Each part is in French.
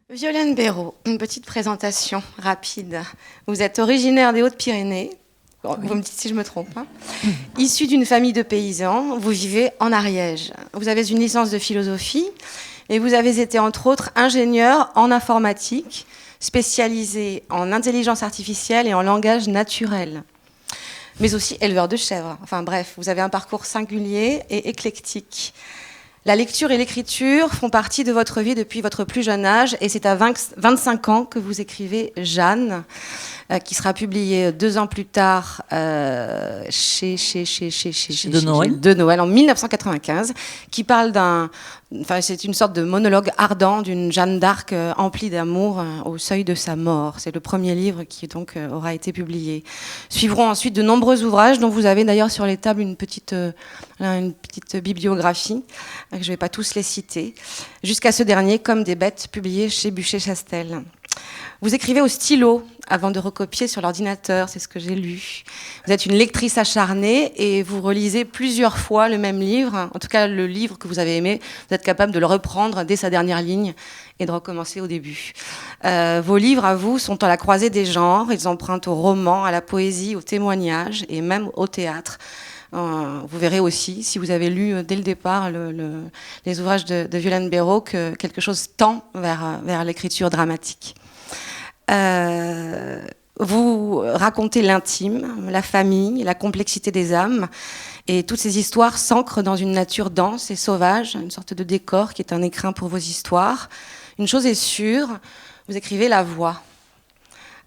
Violaine Béraud, une petite présentation rapide. Vous êtes originaire des Hautes-Pyrénées, vous me dites si je me trompe, hein. Issue d'une famille de paysans, vous vivez en Ariège. Vous avez une licence de philosophie et vous avez été entre autres ingénieur en informatique, spécialisé en intelligence artificielle et en langage naturel, mais aussi éleveur de chèvres. Enfin bref, vous avez un parcours singulier et éclectique. La lecture et l'écriture font partie de votre vie depuis votre plus jeune âge et c'est à 25 ans que vous écrivez Jeanne, qui sera publiée 2 ans plus tard chez De Noël en 1995, qui parle c'est une sorte de monologue ardent d'une Jeanne d'Arc emplie d'amour au seuil de sa mort. C'est le premier livre qui donc aura été publié. Suivront ensuite de nombreux ouvrages dont vous avez d'ailleurs sur les tables une petite bibliographie, que je ne vais pas tous les citer, jusqu'à ce dernier, Comme des bêtes, publié chez Buchet-Chastel. Vous écrivez au stylo avant de recopier sur l'ordinateur, c'est ce que j'ai lu. Vous êtes une lectrice acharnée et vous relisez plusieurs fois le même livre. En tout cas, le livre que vous avez aimé, vous êtes capable de le reprendre dès sa dernière ligne et de recommencer au début. Vos livres, à vous, sont à la croisée des genres. Ils empruntent au roman, à la poésie, au témoignage et même au théâtre. Vous verrez aussi, si vous avez lu dès le départ les ouvrages de Violaine Béraud, que quelque chose tend vers l'écriture dramatique. Vous racontez l'intime, la famille, la complexité des âmes, et toutes ces histoires s'ancrent dans une nature dense et sauvage, une sorte de décor qui est un écrin pour vos histoires. Une chose est sûre, vous écrivez la voix,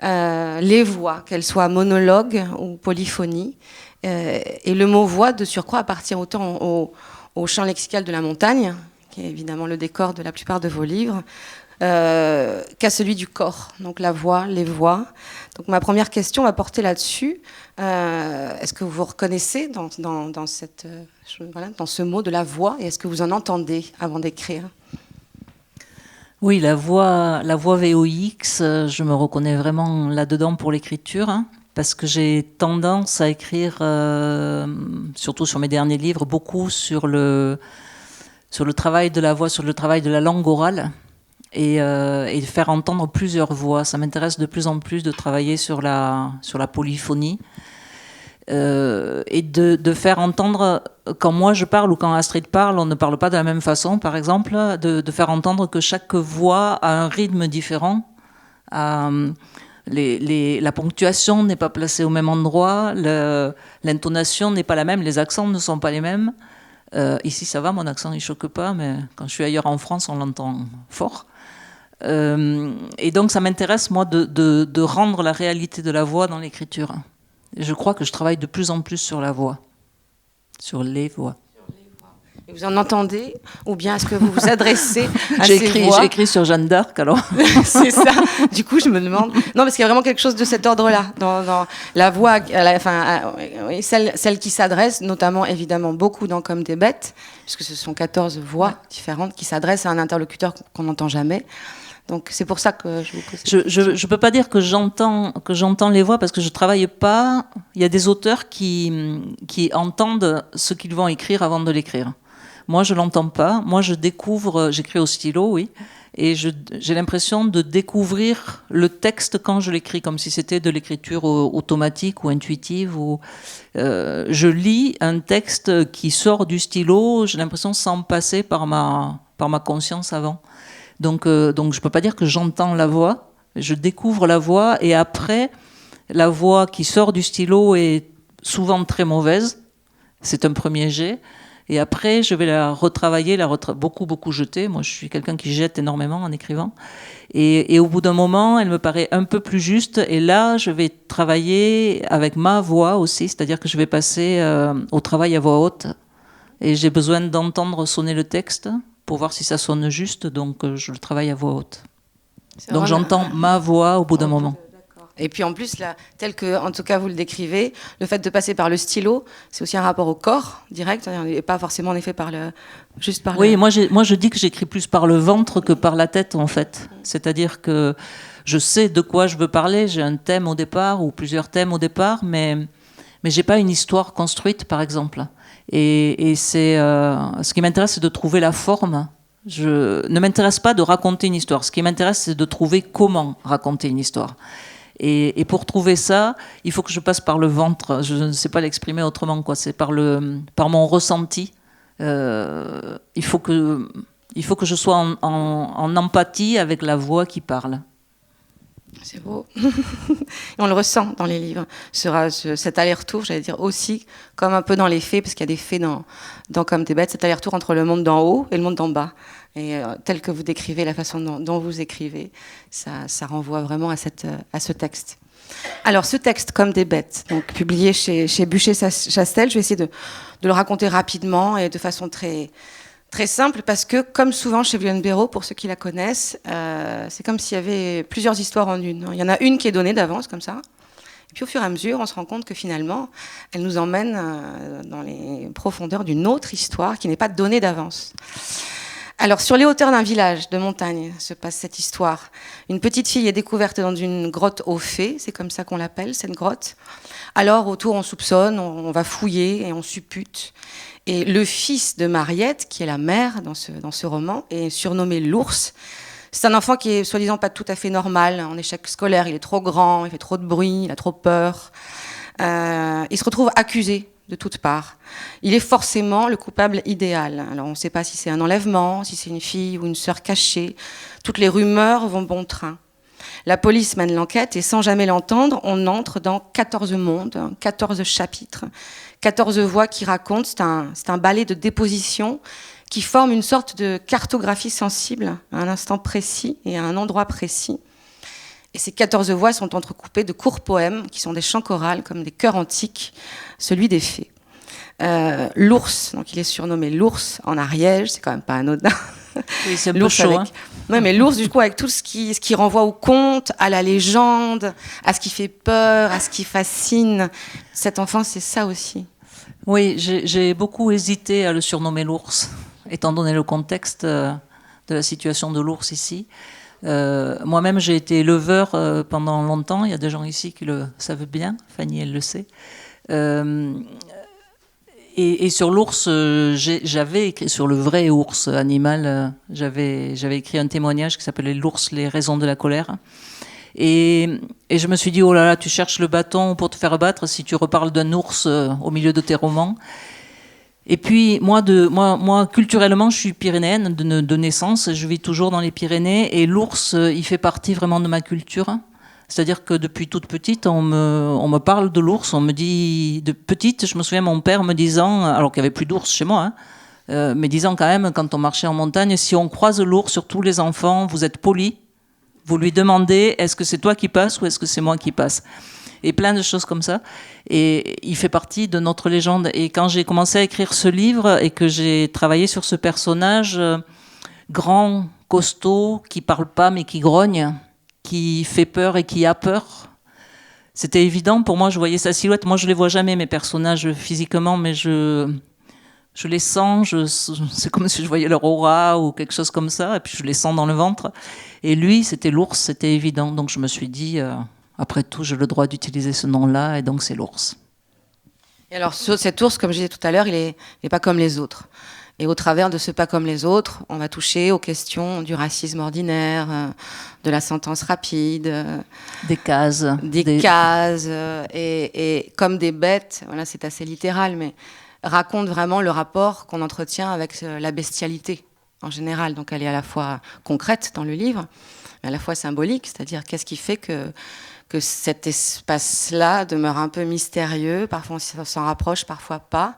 les voix, qu'elles soient monologues ou polyphonie, et le mot voix de surcroît appartient autant au champ lexical de la montagne, qui est évidemment le décor de la plupart de vos livres, qu'à celui du corps, donc la voix, les voix. Donc ma première question va porter là-dessus. Est-ce que vous vous reconnaissez dans ce mot de la voix, et est-ce que vous en entendez avant d'écrire ? Oui, la voix VOX, je me reconnais vraiment là-dedans pour l'écriture, hein, parce que j'ai tendance à écrire, surtout sur mes derniers livres, beaucoup sur le travail de la voix, sur le travail de la langue orale. Et de faire entendre plusieurs voix. Ça m'intéresse de plus en plus de travailler sur la polyphonie et de faire entendre, quand moi je parle ou quand Astrid parle, on ne parle pas de la même façon, par exemple, de faire entendre que chaque voix a un rythme différent. La ponctuation n'est pas placée au même endroit, l'intonation n'est pas la même, les accents ne sont pas les mêmes. Ici ça va, mon accent il choque pas, mais quand je suis ailleurs en France on l'entend fort. Et donc ça m'intéresse moi de rendre la réalité de la voix dans l'écriture. Et je crois que je travaille de plus en plus sur la voix, sur les voix. Et vous en entendez, ou bien est-ce que vous vous adressez à ces voix ? J'ai écrit sur Jeanne d'Arc, alors. C'est ça. Du coup, je me demande. Non, parce qu'il y a vraiment quelque chose de cet ordre-là dans la voix, celle qui s'adresse, notamment évidemment beaucoup dans Comme des bêtes, puisque ce sont 14 voix différentes qui s'adressent à un interlocuteur qu'on n'entend jamais. Donc c'est pour ça que je vous pose cette question. Je peux pas dire que j'entends les voix parce que je travaille pas. Il y a des auteurs qui entendent ce qu'ils vont écrire avant de l'écrire. Moi, je l'entends pas. Moi, je découvre. J'écris au stylo, oui, et j'ai l'impression de découvrir le texte quand je l'écris, comme si c'était de l'écriture automatique ou intuitive. Je lis un texte qui sort du stylo. J'ai l'impression sans passer par ma conscience avant. Donc je peux pas dire que j'entends la voix, je découvre la voix, et après, la voix qui sort du stylo est souvent très mauvaise, c'est un premier jet, et après je vais la retravailler, beaucoup jeter. Moi je suis quelqu'un qui jette énormément en écrivant, et au bout d'un moment elle me paraît un peu plus juste, et là je vais travailler avec ma voix aussi, c'est-à-dire que je vais passer au travail à voix haute, et j'ai besoin d'entendre sonner le texte pour voir si ça sonne juste, donc je le travaille à voix haute. Donc j'entends ma voix au bout d'un moment. Et puis en plus, là, tel que, en tout cas, vous le décrivez, le fait de passer par le stylo, c'est aussi un rapport au corps direct, et pas forcément en effet juste par Oui, moi je dis que j'écris plus par le ventre que par la tête, en fait. C'est-à-dire que je sais de quoi je veux parler, j'ai un thème au départ, ou plusieurs thèmes au départ, mais j'ai pas une histoire construite, par exemple. Et c'est ce qui m'intéresse, c'est de trouver la forme Je ne m'intéresse pas de raconter une histoire. Ce qui m'intéresse, c'est de trouver comment raconter une histoire. Et pour trouver ça, il faut que je passe par le ventre. Je ne sais pas l'exprimer autrement, quoi. C'est par mon ressenti. Il faut que je sois en empathie avec la voix qui parle. C'est beau. On le ressent dans les livres. Cet aller-retour, j'allais dire aussi, comme un peu dans les fées, parce qu'il y a des fées dans Comme des bêtes, cet aller-retour entre le monde d'en haut et le monde d'en bas. Et tel que vous décrivez, la façon dont vous écrivez, ça renvoie vraiment à ce texte. Alors, ce texte, Comme des bêtes, donc publié chez Buchet-Chastel, je vais essayer de le raconter rapidement et de façon très, très simple, parce que, comme souvent chez Violaine Béraud, pour ceux qui la connaissent, c'est comme s'il y avait plusieurs histoires en une. Il y en a une qui est donnée d'avance, comme ça. Et puis, au fur et à mesure, on se rend compte que finalement, elle nous emmène dans les profondeurs d'une autre histoire qui n'est pas donnée d'avance. Alors, sur les hauteurs d'un village de montagne se passe cette histoire. Une petite fille est découverte dans une grotte aux fées, c'est comme ça qu'on l'appelle, cette grotte. Alors, autour, on soupçonne, on va fouiller et on suppute. Et le fils de Mariette, qui est la mère dans ce roman, est surnommé l'ours. C'est un enfant qui est soi-disant pas tout à fait normal, en échec scolaire, il est trop grand, il fait trop de bruit, il a trop peur. Il se retrouve accusé de toutes parts. Il est forcément le coupable idéal. Alors on ne sait pas si c'est un enlèvement, si c'est une fille ou une sœur cachée. Toutes les rumeurs vont bon train. La police mène l'enquête et sans jamais l'entendre, on entre dans 14 mondes, 14 chapitres, 14 voix qui racontent. C'est un ballet de déposition qui forme une sorte de cartographie sensible à un instant précis et à un endroit précis. Et ces 14 voix sont entrecoupées de courts poèmes qui sont des chants chorales comme des chœurs antiques, celui des fées. L'ours, donc il est surnommé l'ours en Ariège, c'est quand même pas anodin. Oui, c'est un peu chaud. Hein. Ouais, mais l'ours, du coup, avec tout ce qui renvoie au conte, à la légende, à ce qui fait peur, à ce qui fascine. Cet enfant, c'est ça aussi. Oui, j'ai beaucoup hésité à le surnommer l'ours, étant donné le contexte de la situation de l'ours ici. Moi-même, j'ai été éleveur pendant longtemps. Il y a des gens ici qui le savent bien. Fanny, elle le sait. Et sur l'ours, j'avais écrit sur le vrai ours animal. J'avais écrit un témoignage qui s'appelait L'ours, les raisons de la colère. Et je me suis dit, oh là là, tu cherches le bâton pour te faire battre si tu reparles d'un ours au milieu de tes romans. Et puis, moi, culturellement, je suis pyrénéenne de naissance. Je vis toujours dans les Pyrénées. Et l'ours, il fait partie vraiment de ma culture. C'est-à-dire que depuis toute petite, on me parle de l'ours. On me dit, de petite, je me souviens mon père me disant, alors qu'il n'y avait plus d'ours chez moi, mais disant quand même, quand on marchait en montagne, si on croise l'ours, surtout les enfants, vous êtes polis. Vous lui demandez, est-ce que c'est toi qui passes ou est-ce que c'est moi qui passe ? Et plein de choses comme ça. Et il fait partie de notre légende. Et quand j'ai commencé à écrire ce livre et que j'ai travaillé sur ce personnage grand, costaud, qui parle pas mais qui grogne, qui fait peur et qui a peur, c'était évident. Pour moi, je voyais sa silhouette. Moi, je les vois jamais, mes personnages, physiquement, mais je les sens. C'est comme si je voyais leur aura ou quelque chose comme ça. Et puis, je les sens dans le ventre. Et lui, c'était l'ours, c'était évident. Donc, je me suis dit... Après tout, j'ai le droit d'utiliser ce nom-là, et donc c'est l'ours. Et alors, cet ours, comme je disais tout à l'heure, il est pas comme les autres. Et au travers de ce pas comme les autres, on va toucher aux questions du racisme ordinaire, de la sentence rapide, des cases, et comme des bêtes. Voilà, c'est assez littéral, mais raconte vraiment le rapport qu'on entretient avec la bestialité en général. Donc, elle est à la fois concrète dans le livre, mais à la fois symbolique, c'est-à-dire qu'est-ce qui fait que cet espace-là demeure un peu mystérieux, parfois on s'en rapproche, parfois pas.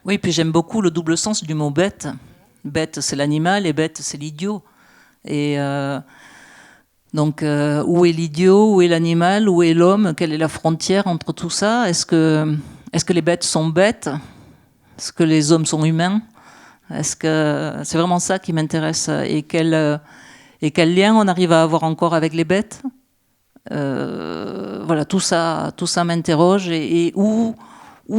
Oui, puis j'aime beaucoup le double sens du mot bête. Bête, c'est l'animal, et bête, c'est l'idiot. Et donc, où est l'idiot, où est l'animal, où est l'homme, quelle est la frontière entre tout ça ? Est-ce que les bêtes sont bêtes ? Est-ce que les hommes sont humains ? Est-ce que c'est vraiment ça qui m'intéresse ? Et quel lien on arrive à avoir encore avec les bêtes ? Voilà, tout ça m'interroge et où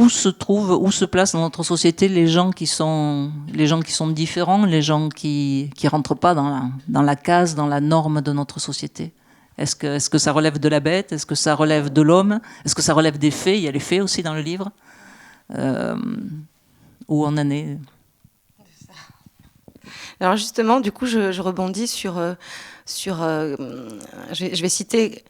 se placent dans notre société les gens qui sont différents, les gens qui rentrent pas dans la case, dans la norme de notre société. Est-ce que ça relève de la bête ? Est-ce que ça relève de l'homme ? Est-ce que ça relève des fées ? Il y a les fées aussi dans le livre. Où on en est. Alors justement, du coup, je rebondis je vais citer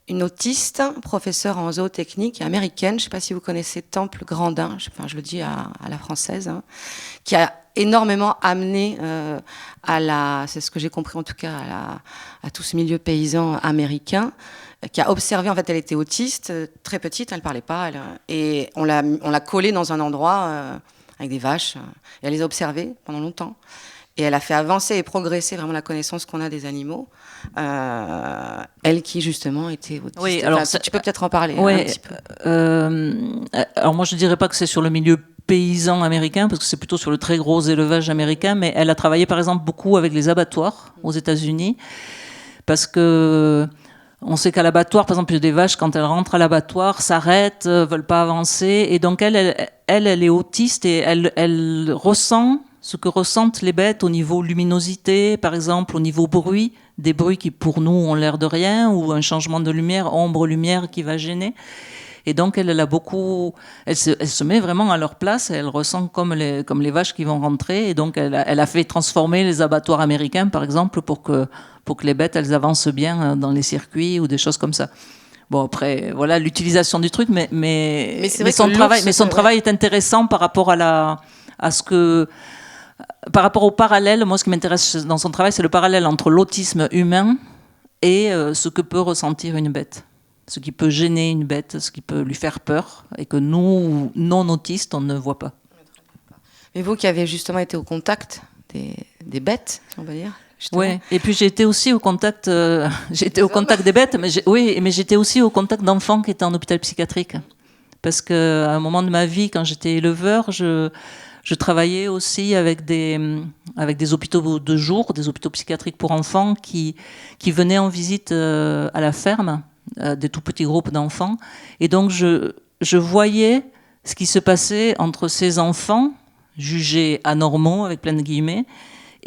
une autiste, professeure en zootechnique américaine, je ne sais pas si vous connaissez Temple Grandin, je le dis à la française, hein, qui a énormément amené c'est ce que j'ai compris en tout cas, à tout ce milieu paysan américain, qui a observé, en fait, elle était autiste, très petite, elle ne parlait pas, et on l'a collée dans un endroit avec des vaches, et elle les a observées pendant longtemps. Et elle a fait avancer et progresser vraiment la connaissance qu'on a des animaux. Elle qui, justement, était autiste. Oui, alors tu peux peut-être en parler un petit peu. Alors moi, je ne dirais pas que c'est sur le milieu paysan américain, parce que c'est plutôt sur le très gros élevage américain, mais elle a travaillé, par exemple, beaucoup avec les abattoirs aux États-Unis, parce que on sait qu'à l'abattoir, par exemple, il y a des vaches, quand elles rentrent à l'abattoir, s'arrêtent, ne veulent pas avancer, et donc elle est autiste, et elle ressent ce que ressentent les bêtes au niveau luminosité, par exemple, au niveau bruit, des bruits qui pour nous ont l'air de rien, ou un changement de lumière, ombre-lumière qui va gêner. Et donc elle se met vraiment à leur place, et elle ressent comme les vaches qui vont rentrer, et donc elle a fait transformer les abattoirs américains, par exemple, pour que les bêtes elles avancent bien dans les circuits ou des choses comme ça. Bon, après, voilà l'utilisation du truc, mais son travail est intéressant par rapport par rapport au parallèle. Moi, ce qui m'intéresse dans son travail, c'est le parallèle entre l'autisme humain et ce que peut ressentir une bête. Ce qui peut gêner une bête, ce qui peut lui faire peur, et que nous, non-autistes, on ne voit pas. Mais vous qui avez justement été au contact des bêtes, on va dire. Oui, et puis j'ai été aussi au contact, au contact des bêtes, mais j'étais aussi au contact d'enfants qui étaient en hôpital psychiatrique. Parce qu'à un moment de ma vie, quand j'étais éleveur, je travaillais aussi avec des hôpitaux de jour, des hôpitaux psychiatriques pour enfants qui venaient en visite à la ferme, des tout petits groupes d'enfants. Et donc je voyais ce qui se passait entre ces enfants, jugés anormaux, avec plein de guillemets,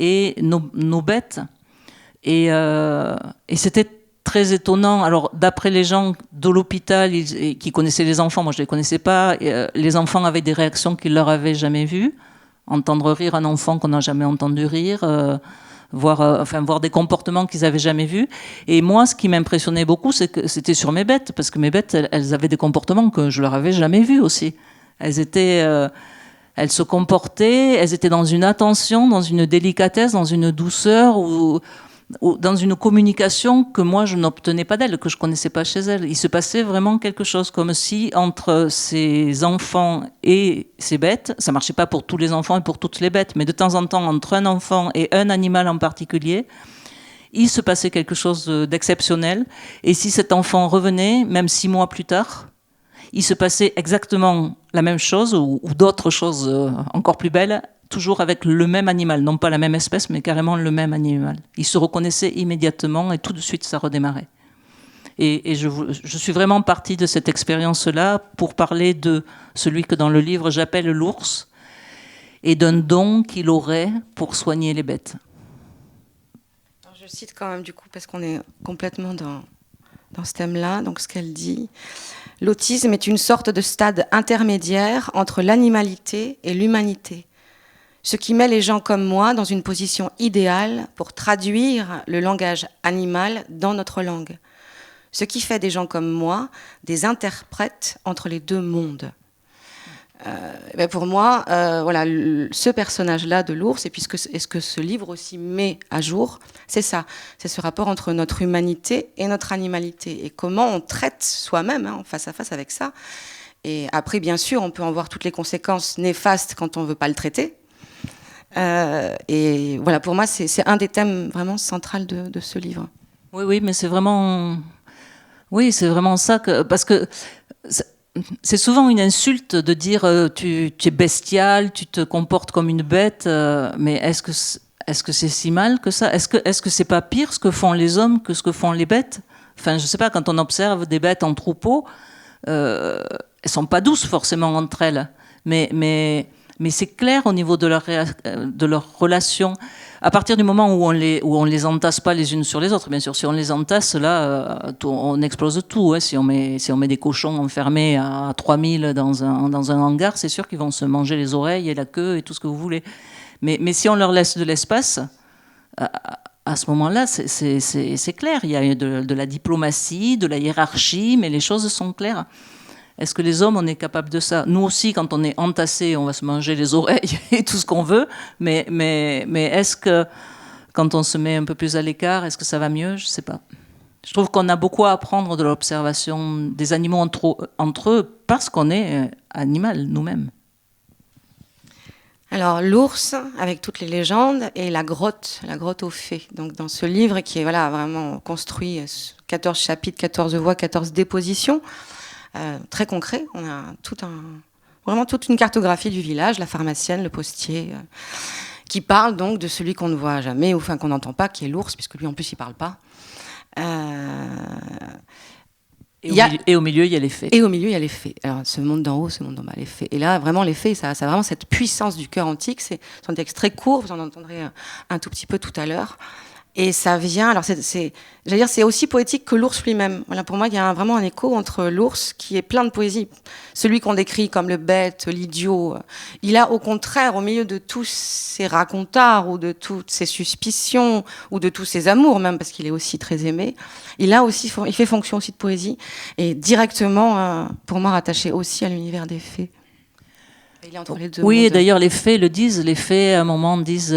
et nos bêtes. Et c'était très étonnant. Alors, d'après les gens de l'hôpital qui connaissaient les enfants, moi je ne les connaissais pas, les enfants avaient des réactions qu'ils ne leur avaient jamais vues. Entendre rire un enfant qu'on n'a jamais entendu rire, voir des comportements qu'ils n'avaient jamais vus. Et moi, ce qui m'impressionnait beaucoup, c'est que c'était sur mes bêtes, parce que mes bêtes, elles avaient des comportements que je ne leur avais jamais vus aussi. Elles se comportaient, elles étaient dans une attention, dans une délicatesse, dans une douceur, ou dans une communication que moi je n'obtenais pas d'elles, que je ne connaissais pas chez elles. Il se passait vraiment quelque chose, comme si entre ces enfants et ces bêtes, ça ne marchait pas pour tous les enfants et pour toutes les bêtes, mais de temps en temps, entre un enfant et un animal en particulier, il se passait quelque chose d'exceptionnel. Et si cet enfant revenait, même 6 mois plus tard, il se passait exactement la même chose, ou d'autres choses encore plus belles, toujours avec le même animal, non pas la même espèce, mais carrément le même animal. Il se reconnaissait immédiatement et tout de suite ça redémarrait. Et je suis vraiment partie de cette expérience-là pour parler de celui que dans le livre j'appelle l'ours, et d'un don qu'il aurait pour soigner les bêtes. Alors je cite quand même du coup, parce qu'on est complètement dans ce thème-là, donc ce qu'elle dit. L'autisme est une sorte de stade intermédiaire entre l'animalité et l'humanité. Ce qui met les gens comme moi dans une position idéale pour traduire le langage animal dans notre langue. Ce qui fait des gens comme moi des interprètes entre les deux mondes. Pour moi, voilà, ce personnage-là de l'ours, et puis ce que ce livre aussi met à jour, c'est ça. C'est ce rapport entre notre humanité et notre animalité. Et comment on traite soi-même, face à face avec ça. Et après, bien sûr, on peut en voir toutes les conséquences néfastes quand on ne veut pas le traiter. Et voilà, pour moi, c'est un des thèmes vraiment centraux de ce livre. Oui, mais c'est vraiment ça parce que c'est souvent une insulte de dire tu es bestial, tu te comportes comme une bête, mais est-ce que c'est si mal que ça ? Est-ce que c'est pas pire ce que font les hommes que ce que font les bêtes ? Enfin, je sais pas, quand on observe des bêtes en troupeau, elles sont pas douces forcément entre elles, mais c'est clair au niveau de leur relation. À partir du moment où on les entasse pas les unes sur les autres, bien sûr, si on les entasse, là, on explose tout. Hein. Si on met des cochons enfermés à 3000 dans un hangar, c'est sûr qu'ils vont se manger les oreilles et la queue et tout ce que vous voulez. Mais si on leur laisse de l'espace, à ce moment-là, c'est clair. Il y a de la diplomatie, de la hiérarchie, mais les choses sont claires. Est-ce que les hommes, on est capable de ça? Nous aussi, quand on est entassés, on va se manger les oreilles et tout ce qu'on veut. Mais est-ce que, quand on se met un peu plus à l'écart, est-ce que ça va mieux? Je ne sais pas. Je trouve qu'on a beaucoup à apprendre de l'observation des animaux entre eux, parce qu'on est animal nous-mêmes. Alors, l'ours, avec toutes les légendes, et la grotte aux fées. Donc, dans ce livre qui est vraiment construit, 14 chapitres, 14 voix, 14 dépositions, très concret. On a vraiment toute une cartographie du village, la pharmacienne, le postier, qui parle donc de celui qu'on ne voit jamais, ou enfin qu'on n'entend pas, qui est l'ours, puisque lui en plus il parle pas. Et au milieu, il y a les fées. Et au milieu, il y a les fées. Alors, ce monde d'en haut, ce monde d'en bas, les fées. Et là, vraiment, les fées, ça a vraiment cette puissance du cœur antique. Ce sont des textes très courts, vous en entendrez un tout petit peu tout à l'heure. Et ça vient, alors c'est aussi poétique que l'ours lui-même. Voilà, pour moi, il y a vraiment un écho entre l'ours qui est plein de poésie. Celui qu'on décrit comme le bête, l'idiot, il a au contraire, au milieu de tous ses racontards ou de toutes ses suspicions ou de tous ses amours même, parce qu'il est aussi très aimé, il fait fonction aussi de poésie et directement, pour moi, rattaché aussi à l'univers des fées. Il est entre les deux. Oui, et d'ailleurs, les fées le disent. Les fées, à un moment, disent...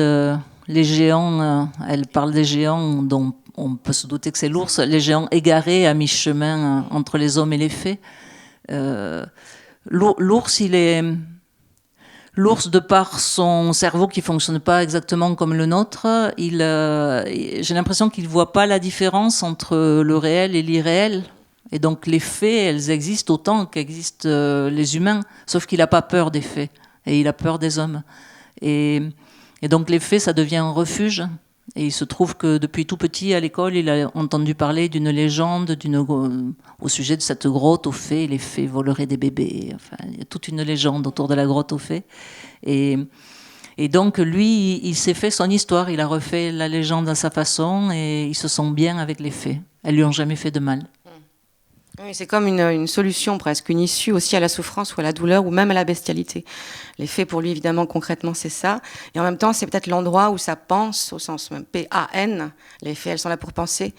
les géants, elle parle des géants dont on peut se douter que c'est l'ours, les géants égarés à mi-chemin entre les hommes et les fées. L'ours, l'ours, de par son cerveau qui ne fonctionne pas exactement comme le nôtre, j'ai l'impression qu'il ne voit pas la différence entre le réel et l'irréel. Et donc les fées, elles existent autant qu'existent les humains, sauf qu'il n'a pas peur des fées, et il a peur des hommes. Et donc les fées, ça devient un refuge. Et il se trouve que depuis tout petit, à l'école, il a entendu parler d'une légende au sujet de cette grotte aux fées. Les fées voleraient des bébés. Enfin, il y a toute une légende autour de la grotte aux fées. Et donc lui, il s'est fait son histoire. Il a refait la légende à sa façon et il se sent bien avec les fées. Elles lui ont jamais fait de mal. Oui, c'est comme une solution presque, une issue aussi à la souffrance ou à la douleur ou même à la bestialité. Les fées, pour lui, évidemment, concrètement, c'est ça. Et en même temps, c'est peut-être l'endroit où ça pense, au sens même P-A-N. Les fées, elles sont là pour penser.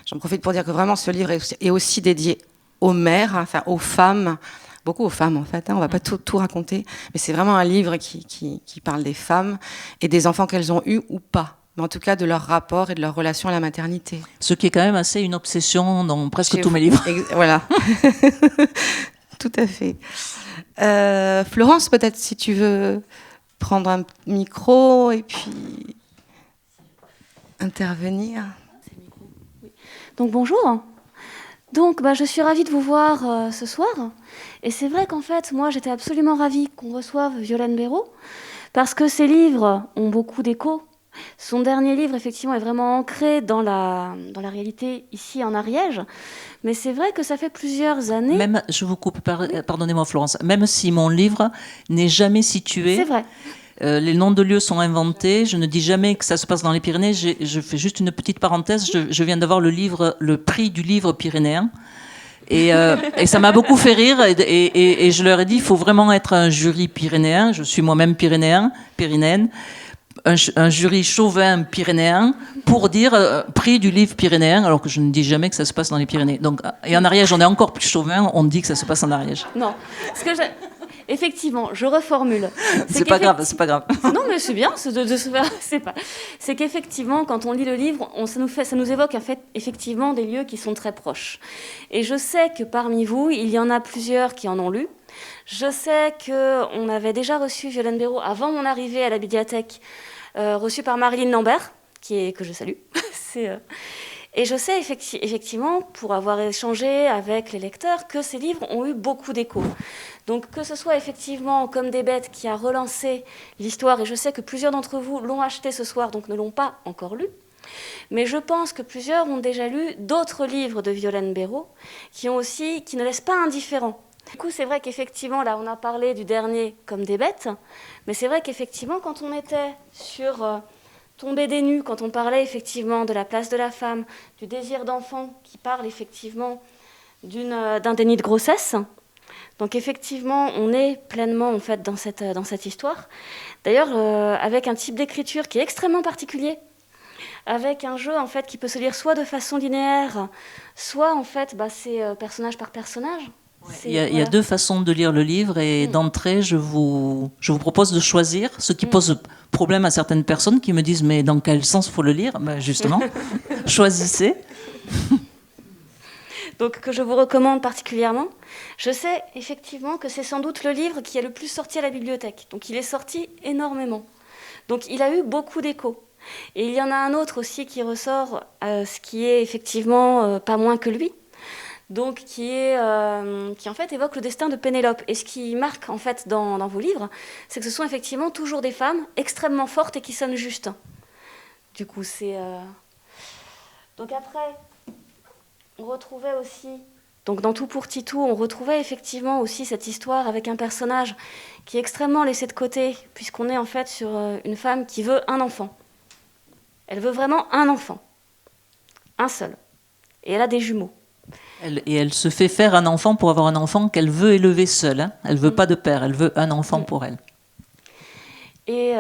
J'en profite pour dire que vraiment, ce livre est aussi dédié aux mères, enfin aux femmes, beaucoup aux femmes en fait. On va pas tout raconter, mais c'est vraiment un livre qui parle des femmes et des enfants qu'elles ont eus ou pas. Mais en tout cas de leur rapport et de leur relation à la maternité. Ce qui est quand même assez une obsession dans presque tous mes livres. Voilà. Tout à fait. Florence, peut-être si tu veux prendre un micro et puis intervenir. Donc bonjour. Donc je suis ravie de vous voir ce soir. Et c'est vrai qu'en fait, moi j'étais absolument ravie qu'on reçoive Violaine Béraud parce que ses livres ont beaucoup d'écho. Son dernier livre, effectivement, est vraiment ancré dans la réalité ici en Ariège. Mais c'est vrai que ça fait plusieurs années... Même, je vous coupe, pardonnez-moi Florence, même si mon livre n'est jamais situé... C'est vrai. Les noms de lieux sont inventés. Je ne dis jamais que ça se passe dans les Pyrénées. Je fais juste une petite parenthèse. Je viens d'avoir le prix du livre pyrénéen. Et ça m'a beaucoup fait rire. Et je leur ai dit, il faut vraiment être un jury pyrénéen. Je suis moi-même pyrénéenne. Un jury chauvin pyrénéen pour dire prix du livre pyrénéen, alors que je ne dis jamais que ça se passe dans les Pyrénées. Donc, et en Ariège, on est encore plus chauvin, on dit que ça se passe en Ariège. Non, effectivement, je reformule. C'est pas grave. Non, mais c'est bien c'est qu'effectivement, quand on lit le livre, ça nous évoque en fait, effectivement des lieux qui sont très proches. Et je sais que parmi vous, il y en a plusieurs qui en ont lu. Je sais qu'on avait déjà reçu Violaine Béraud avant mon arrivée à la médiathèque, reçue par Marilyn Lambert, que je salue. Et je sais effectivement, pour avoir échangé avec les lecteurs, que ces livres ont eu beaucoup d'écho. Donc que ce soit effectivement Comme des bêtes qui a relancé l'histoire, et je sais que plusieurs d'entre vous l'ont acheté ce soir, donc ne l'ont pas encore lu, mais je pense que plusieurs ont déjà lu d'autres livres de Violaine Béraud qui ne laissent pas indifférents. Du coup, c'est vrai qu'effectivement, là, on a parlé du dernier Comme des bêtes, mais c'est vrai qu'effectivement, quand on était sur Tomber des nues, quand on parlait effectivement de la place de la femme, du désir d'enfant, qui parle effectivement d'un déni de grossesse, Donc effectivement, on est pleinement en fait dans cette histoire. D'ailleurs, avec un type d'écriture qui est extrêmement particulier, avec un jeu en fait qui peut se lire soit de façon linéaire, soit en fait c'est personnage par personnage. Il y a deux façons de lire le livre et d'entrée, je vous propose de choisir, ce qui pose problème à certaines personnes qui me disent mais dans quel sens faut le lire? Ben justement, choisissez. Donc que je vous recommande particulièrement. Je sais effectivement que c'est sans doute le livre qui est le plus sorti à la bibliothèque. Donc il est sorti énormément. Donc il a eu beaucoup d'échos. Et il y en a un autre aussi qui ressort, ce qui est effectivement pas moins que lui. Donc qui en fait évoque le destin de Pénélope. Et ce qui marque en fait dans vos livres, c'est que ce sont effectivement toujours des femmes extrêmement fortes et qui sonnent justes. Du coup, c'est... Donc après, on retrouvait aussi... Donc dans Tout pour Titou, on retrouvait effectivement aussi cette histoire avec un personnage qui est extrêmement laissé de côté, puisqu'on est en fait sur une femme qui veut un enfant. Elle veut vraiment un enfant. Un seul. Et elle a des jumeaux. Elle se fait faire un enfant pour avoir un enfant qu'elle veut élever seule. Hein. Elle ne veut pas de père, elle veut un enfant pour elle. Et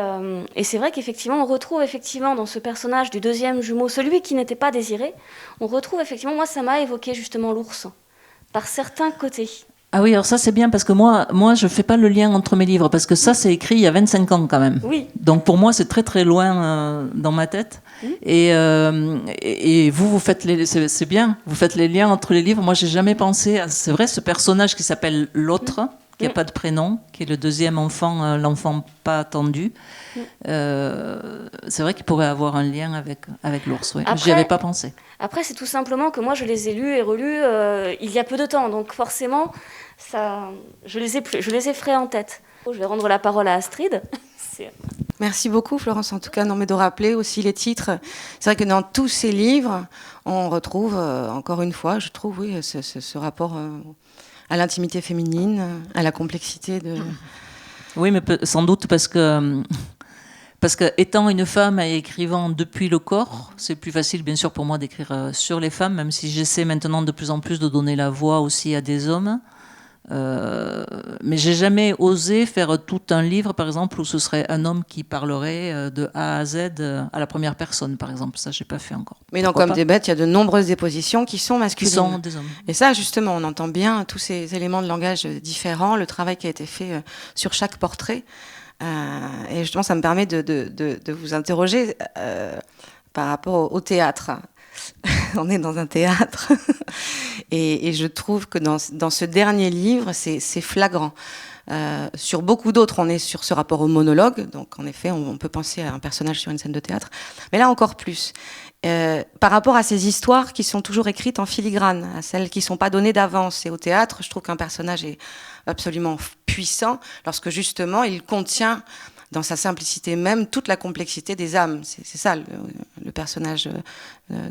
c'est vrai qu'effectivement, on retrouve effectivement dans ce personnage du deuxième jumeau, celui qui n'était pas désiré, on retrouve effectivement, moi ça m'a évoqué justement l'ours, par certains côtés. Ah oui, alors ça c'est bien parce que moi je fais pas le lien entre mes livres parce que ça c'est écrit il y a 25 ans quand même. Oui. Donc pour moi c'est très très loin dans ma tête. Et vous faites c'est bien, vous faites les liens entre les livres. Moi j'ai jamais pensé à, c'est vrai, ce personnage qui s'appelle l'autre, qui n'a pas de prénom, qui est le deuxième enfant, l'enfant pas attendu. C'est vrai qu'il pourrait avoir un lien avec l'ours. Ouais. J'y avais pas pensé. Après, c'est tout simplement que moi, je les ai lus et relus il y a peu de temps. Donc forcément, je les ai frais en tête. Je vais rendre la parole à Astrid. Merci beaucoup, Florence, en tout cas, de rappeler aussi les titres. C'est vrai que dans tous ces livres, on retrouve, encore une fois, je trouve, oui, ce rapport à l'intimité féminine, à la complexité de... Oui, mais sans doute parce que étant une femme et écrivant depuis le corps, c'est plus facile bien sûr pour moi d'écrire sur les femmes, même si j'essaie maintenant de plus en plus de donner la voix aussi à des hommes. Mais j'ai jamais osé faire tout un livre, par exemple, où ce serait un homme qui parlerait de A à Z à la première personne, par exemple. Ça, j'ai pas fait encore. Mais dans Comme des bêtes, il y a de nombreuses dépositions qui sont masculines. Qui sont des hommes. Et ça, justement, on entend bien tous ces éléments de langage différents, le travail qui a été fait sur chaque portrait. Et justement, ça me permet de vous interroger par rapport au théâtre. On est dans un théâtre et je trouve que dans ce dernier livre, c'est flagrant. Sur beaucoup d'autres, on est sur ce rapport au monologue, donc en effet, on peut penser à un personnage sur une scène de théâtre, mais là encore plus. Par rapport à ces histoires qui sont toujours écrites en filigrane, à celles qui ne sont pas données d'avance. Et au théâtre, je trouve qu'un personnage est absolument puissant lorsque justement il contient dans sa simplicité même toute la complexité des âmes. C'est ça le personnage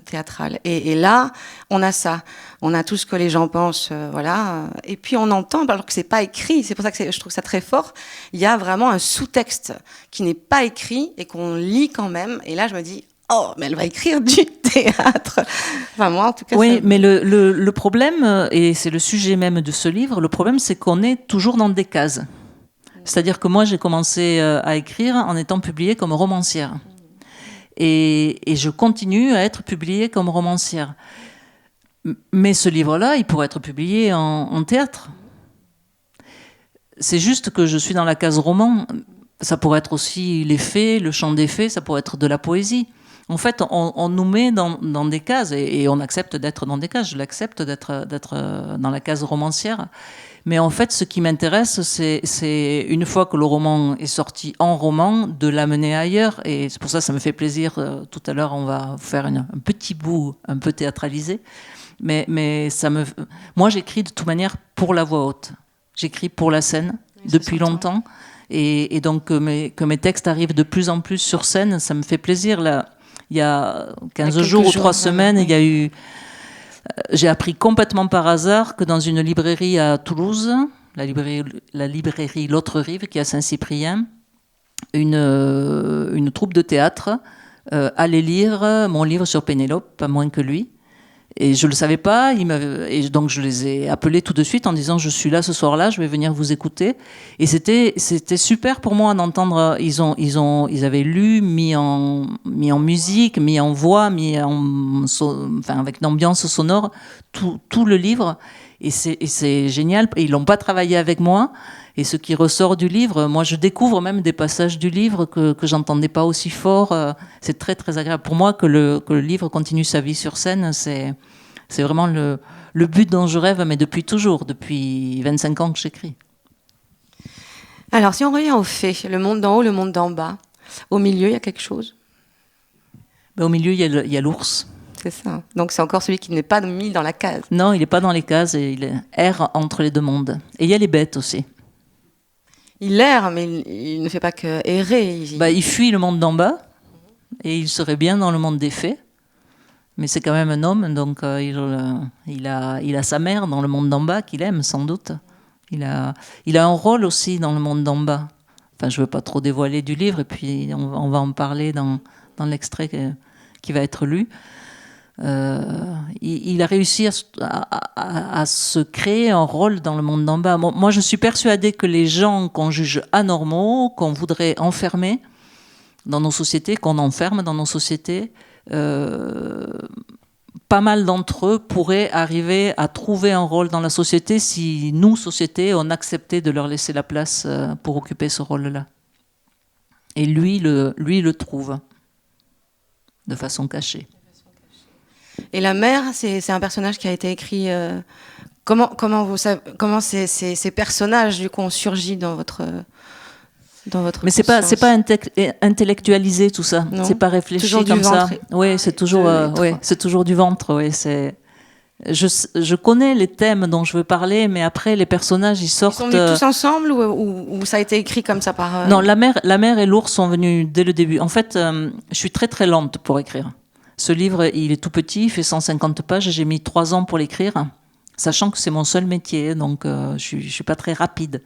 théâtral. Et là, on a ça. On a tout ce que les gens pensent, voilà. Et puis on entend, alors que c'est pas écrit, c'est pour ça que je trouve ça très fort, il y a vraiment un sous-texte qui n'est pas écrit et qu'on lit quand même. Et là, je me dis, oh, mais elle va écrire du théâtre. Enfin, moi, en tout cas... Oui, mais le problème, et c'est le sujet même de ce livre, le problème, c'est qu'on est toujours dans des cases. C'est-à-dire que moi, j'ai commencé à écrire en étant publiée comme romancière. Et je continue à être publiée comme romancière. Mais ce livre-là, il pourrait être publié en théâtre. C'est juste que je suis dans la case roman. Ça pourrait être aussi les faits, le chant des faits, ça pourrait être de la poésie. En fait, on nous met dans des cases et on accepte d'être dans des cases. Je l'accepte d'être dans la case romancière. Mais en fait, ce qui m'intéresse, c'est une fois que le roman est sorti en roman, de l'amener ailleurs. Et c'est pour ça que ça me fait plaisir. Tout à l'heure, on va faire un petit bout un peu théâtralisé. Mais moi, j'écris de toute manière pour la voix haute. J'écris pour la scène depuis longtemps. Et donc, que mes textes arrivent de plus en plus sur scène, ça me fait plaisir. Là, il y a 15 jours ou 3 semaines, il y a eu... J'ai appris complètement par hasard que dans une librairie à Toulouse, la librairie L'Autre Rive, qui est à Saint-Cyprien, une troupe de théâtre allait lire mon livre sur Pénélope, pas moins que lui. Et je ne le savais pas, et donc je les ai appelés tout de suite en disant je suis là ce soir-là, je vais venir vous écouter. Et c'était super pour moi d'entendre, ils avaient lu, mis en musique, mis en voix, avec une ambiance sonore, tout le livre. Et c'est génial, et ils l'ont pas travaillé avec moi. Et ce qui ressort du livre, moi je découvre même des passages du livre que j'entendais pas aussi fort. C'est très très agréable pour moi que le livre continue sa vie sur scène. C'est vraiment le but dont je rêve, mais depuis toujours, depuis 25 ans que j'écris. Alors si on revient aux faits, le monde d'en haut, le monde d'en bas, au milieu il y a quelque chose. Au milieu il y a l'ours. C'est ça. Donc c'est encore celui qui n'est pas mis dans la case. Non, il n'est pas dans les cases, et il erre entre les deux mondes. Et il y a les bêtes aussi. Il erre, mais il ne fait pas que errer. Il fuit le monde d'en bas, et il serait bien dans le monde des fées. Mais c'est quand même un homme, donc il a sa mère dans le monde d'en bas qu'il aime sans doute. Il a un rôle aussi dans le monde d'en bas. Enfin, je ne veux pas trop dévoiler du livre, et puis on va en parler dans l'extrait qui va être lu. Il a réussi à se créer un rôle dans le monde d'en bas. Moi, je suis persuadée que les gens qu'on juge anormaux, qu'on voudrait enfermer dans nos sociétés, qu'on enferme dans nos sociétés, pas mal d'entre eux pourraient arriver à trouver un rôle dans la société si nous, société, on acceptait de leur laisser la place pour occuper ce rôle-là. Et lui le trouve de façon cachée. Et la mère, c'est un personnage qui a été écrit. Comment ces personnages du coup ont surgi dans votre Mais c'est pas intellectualisé tout ça. Non. C'est pas réfléchi toujours comme ça. Oui, c'est toujours du ventre. Oui, c'est. Je connais les thèmes dont je veux parler, mais après les personnages ils sortent. Ils sont venus tous ensemble ou ça a été écrit comme ça par. Non, la mère et l'ours sont venus dès le début. En fait, je suis très très lente pour écrire. Ce livre, il est tout petit, il fait 150 pages. J'ai mis 3 ans pour l'écrire, sachant que c'est mon seul métier, donc je suis pas très rapide.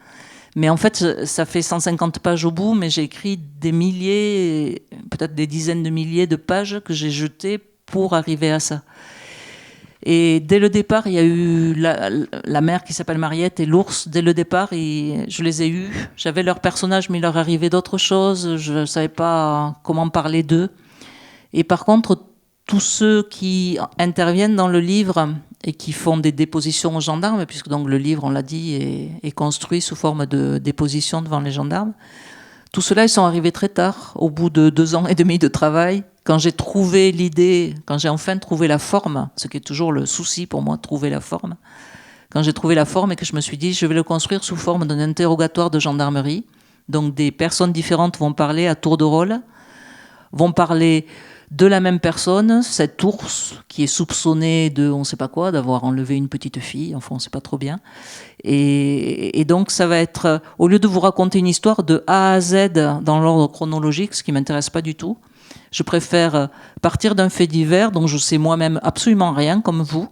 Mais en fait, ça fait 150 pages au bout, mais j'ai écrit des milliers, peut-être des dizaines de milliers de pages que j'ai jetées pour arriver à ça. Et dès le départ, il y a eu la mère qui s'appelle Mariette et l'ours. Dès le départ, je les ai eus. J'avais leur personnage, mais il leur arrivait d'autres choses. Je ne savais pas comment parler d'eux. Et par contre, tous ceux qui interviennent dans le livre et qui font des dépositions aux gendarmes, puisque donc le livre, on l'a dit, est construit sous forme de déposition devant les gendarmes, tout cela, ils sont arrivés très tard, au bout de 2 ans et demi de travail. Quand j'ai trouvé l'idée, quand j'ai enfin trouvé la forme, ce qui est toujours le souci pour moi, trouver la forme, quand j'ai trouvé la forme et que je me suis dit, je vais le construire sous forme d'un interrogatoire de gendarmerie, donc des personnes différentes vont parler à tour de rôle, vont parler de la même personne, cet ours qui est soupçonné de on ne sait pas quoi, d'avoir enlevé une petite fille, enfin on ne sait pas trop bien. Et donc ça va être, au lieu de vous raconter une histoire de A à Z dans l'ordre chronologique, ce qui ne m'intéresse pas du tout, je préfère partir d'un fait divers dont je sais moi-même absolument rien, comme vous,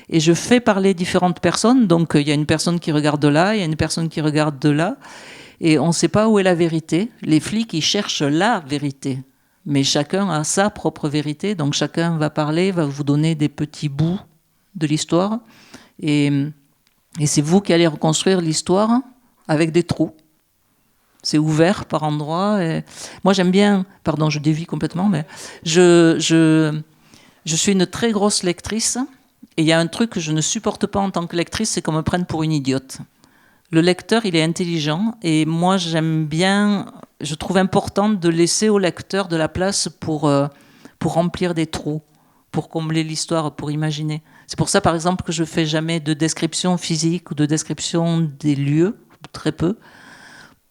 et je fais parler différentes personnes. Donc il y a une personne qui regarde de là, il y a une personne qui regarde de là, et on ne sait pas où est la vérité. Les flics, ils cherchent la vérité. Mais chacun a sa propre vérité, donc chacun va parler, va vous donner des petits bouts de l'histoire, et c'est vous qui allez reconstruire l'histoire avec des trous. C'est ouvert par endroits. Et moi, j'aime bien, pardon, je dévie complètement, mais je suis une très grosse lectrice, et il y a un truc que je ne supporte pas en tant que lectrice, c'est qu'on me prenne pour une idiote. Le lecteur, il est intelligent, et moi, j'aime bien, je trouve important de laisser au lecteur de la place pour remplir des trous, pour combler l'histoire, pour imaginer. C'est pour ça, par exemple, que je ne fais jamais de description physique ou de description des lieux, très peu,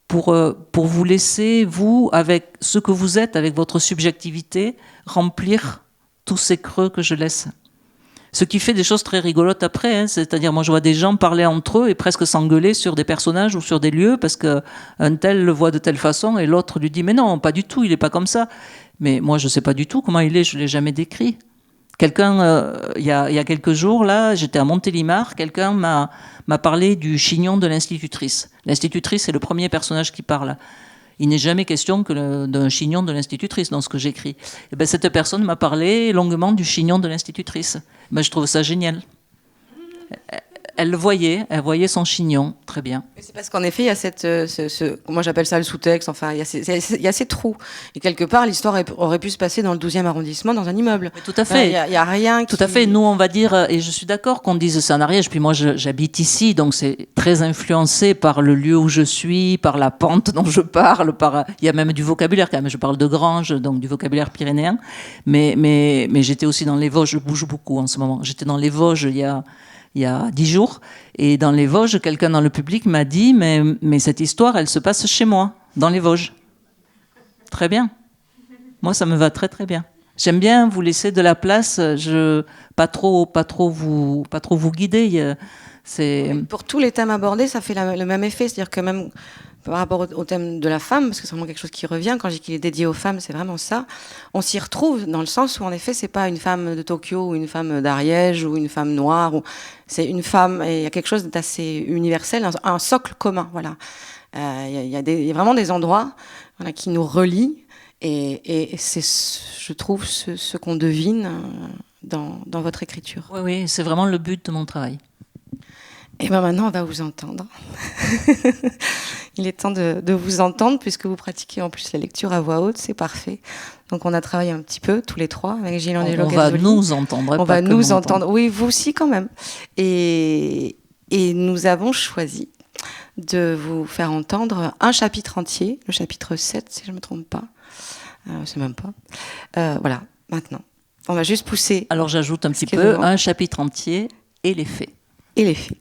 pour vous laisser, vous, avec ce que vous êtes, avec votre subjectivité, remplir tous ces creux que je laisse. Ce qui fait des choses très rigolotes après, hein. C'est-à-dire, moi je vois des gens parler entre eux et presque s'engueuler sur des personnages ou sur des lieux parce qu'un tel le voit de telle façon et l'autre lui dit « mais non, pas du tout, il n'est pas comme ça ». Mais moi je ne sais pas du tout comment il est, je ne l'ai jamais décrit. Quelqu'un, il y a quelques jours, là, j'étais à Montélimar, quelqu'un m'a parlé du chignon de l'institutrice. L'institutrice, c'est le premier personnage qui parle. Il n'est jamais question que d'un chignon de l'institutrice dans ce que j'écris. Et ben, cette personne m'a parlé longuement du chignon de l'institutrice. Ben, je trouve ça génial. Elle le voyait, elle voyait son chignon, très bien. C'est parce qu'en effet, il y a moi j'appelle ça le sous-texte, enfin, il y a ces trous. Et quelque part, l'histoire aurait pu se passer dans le 12e arrondissement, dans un immeuble. Mais tout à fait. Il y a rien Tout à fait. Nous, on va dire, et je suis d'accord qu'on dise c'est en Ariège, puis moi j'habite ici, donc c'est très influencé par le lieu où je suis, par la pente dont je parle, il y a même du vocabulaire quand même, je parle de grange, donc du vocabulaire pyrénéen, mais j'étais aussi dans les Vosges, je bouge beaucoup en ce moment. J'étais dans les Vosges il y a 10 jours. Et dans les Vosges, quelqu'un dans le public m'a dit mais cette histoire, elle se passe chez moi, dans les Vosges. Très bien. Moi, ça me va très très bien. J'aime bien vous laisser de la place, pas trop vous guider. Pour tous les thèmes abordés, ça fait le même effet. C'est-à-dire que même par rapport au thème de la femme, parce que c'est vraiment quelque chose qui revient, quand je dis qu'il est dédié aux femmes, c'est vraiment ça, on s'y retrouve dans le sens où en effet c'est pas une femme de Tokyo ou une femme d'Ariège ou une femme noire, c'est une femme, et il y a quelque chose d'assez universel, un socle commun, voilà. Il y a vraiment des endroits, voilà, qui nous relient, et c'est, je trouve, ce qu'on devine dans votre écriture. Oui, c'est vraiment le but de mon travail. Et bien maintenant, on va vous entendre. Il est temps de vous entendre, puisque vous pratiquez en plus la lecture à voix haute, c'est parfait. Donc on a travaillé un petit peu, tous les trois, avec Gilles Angelo Gazzoli. On va nous entendre. On va nous entendre, oui, vous aussi quand même. Et nous avons choisi de vous faire entendre un chapitre entier, le chapitre 7, si je ne me trompe pas. C'est même pas. Voilà, maintenant. On va juste pousser. Alors j'ajoute un petit peu, un chapitre entier et les faits. Et les faits.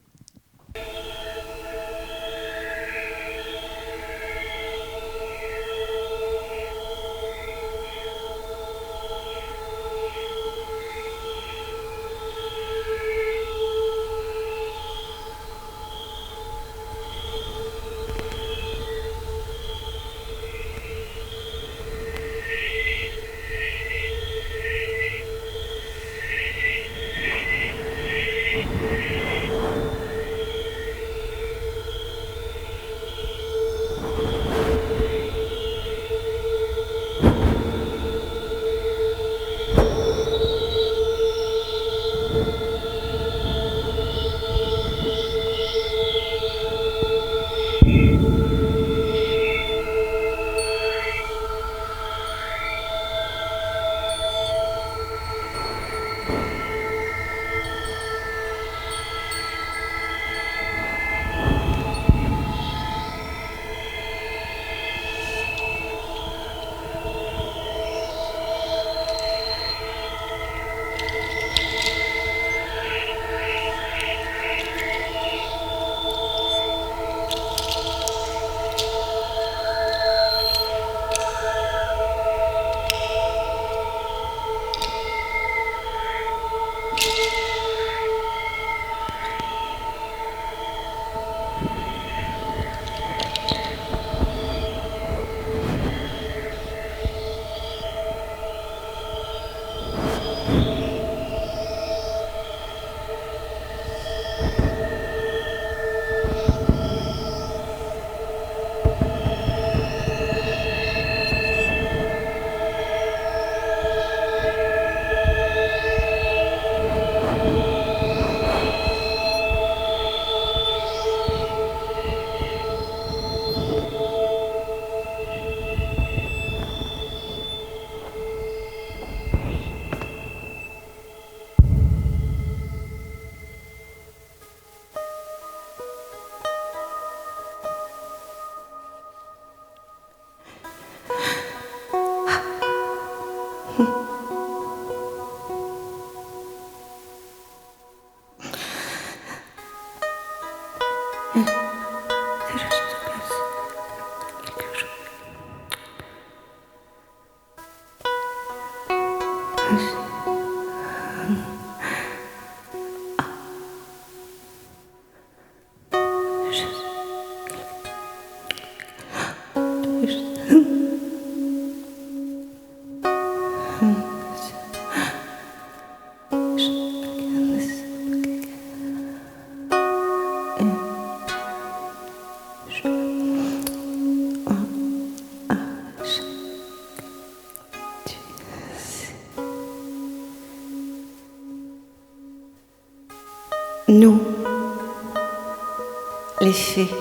les fées,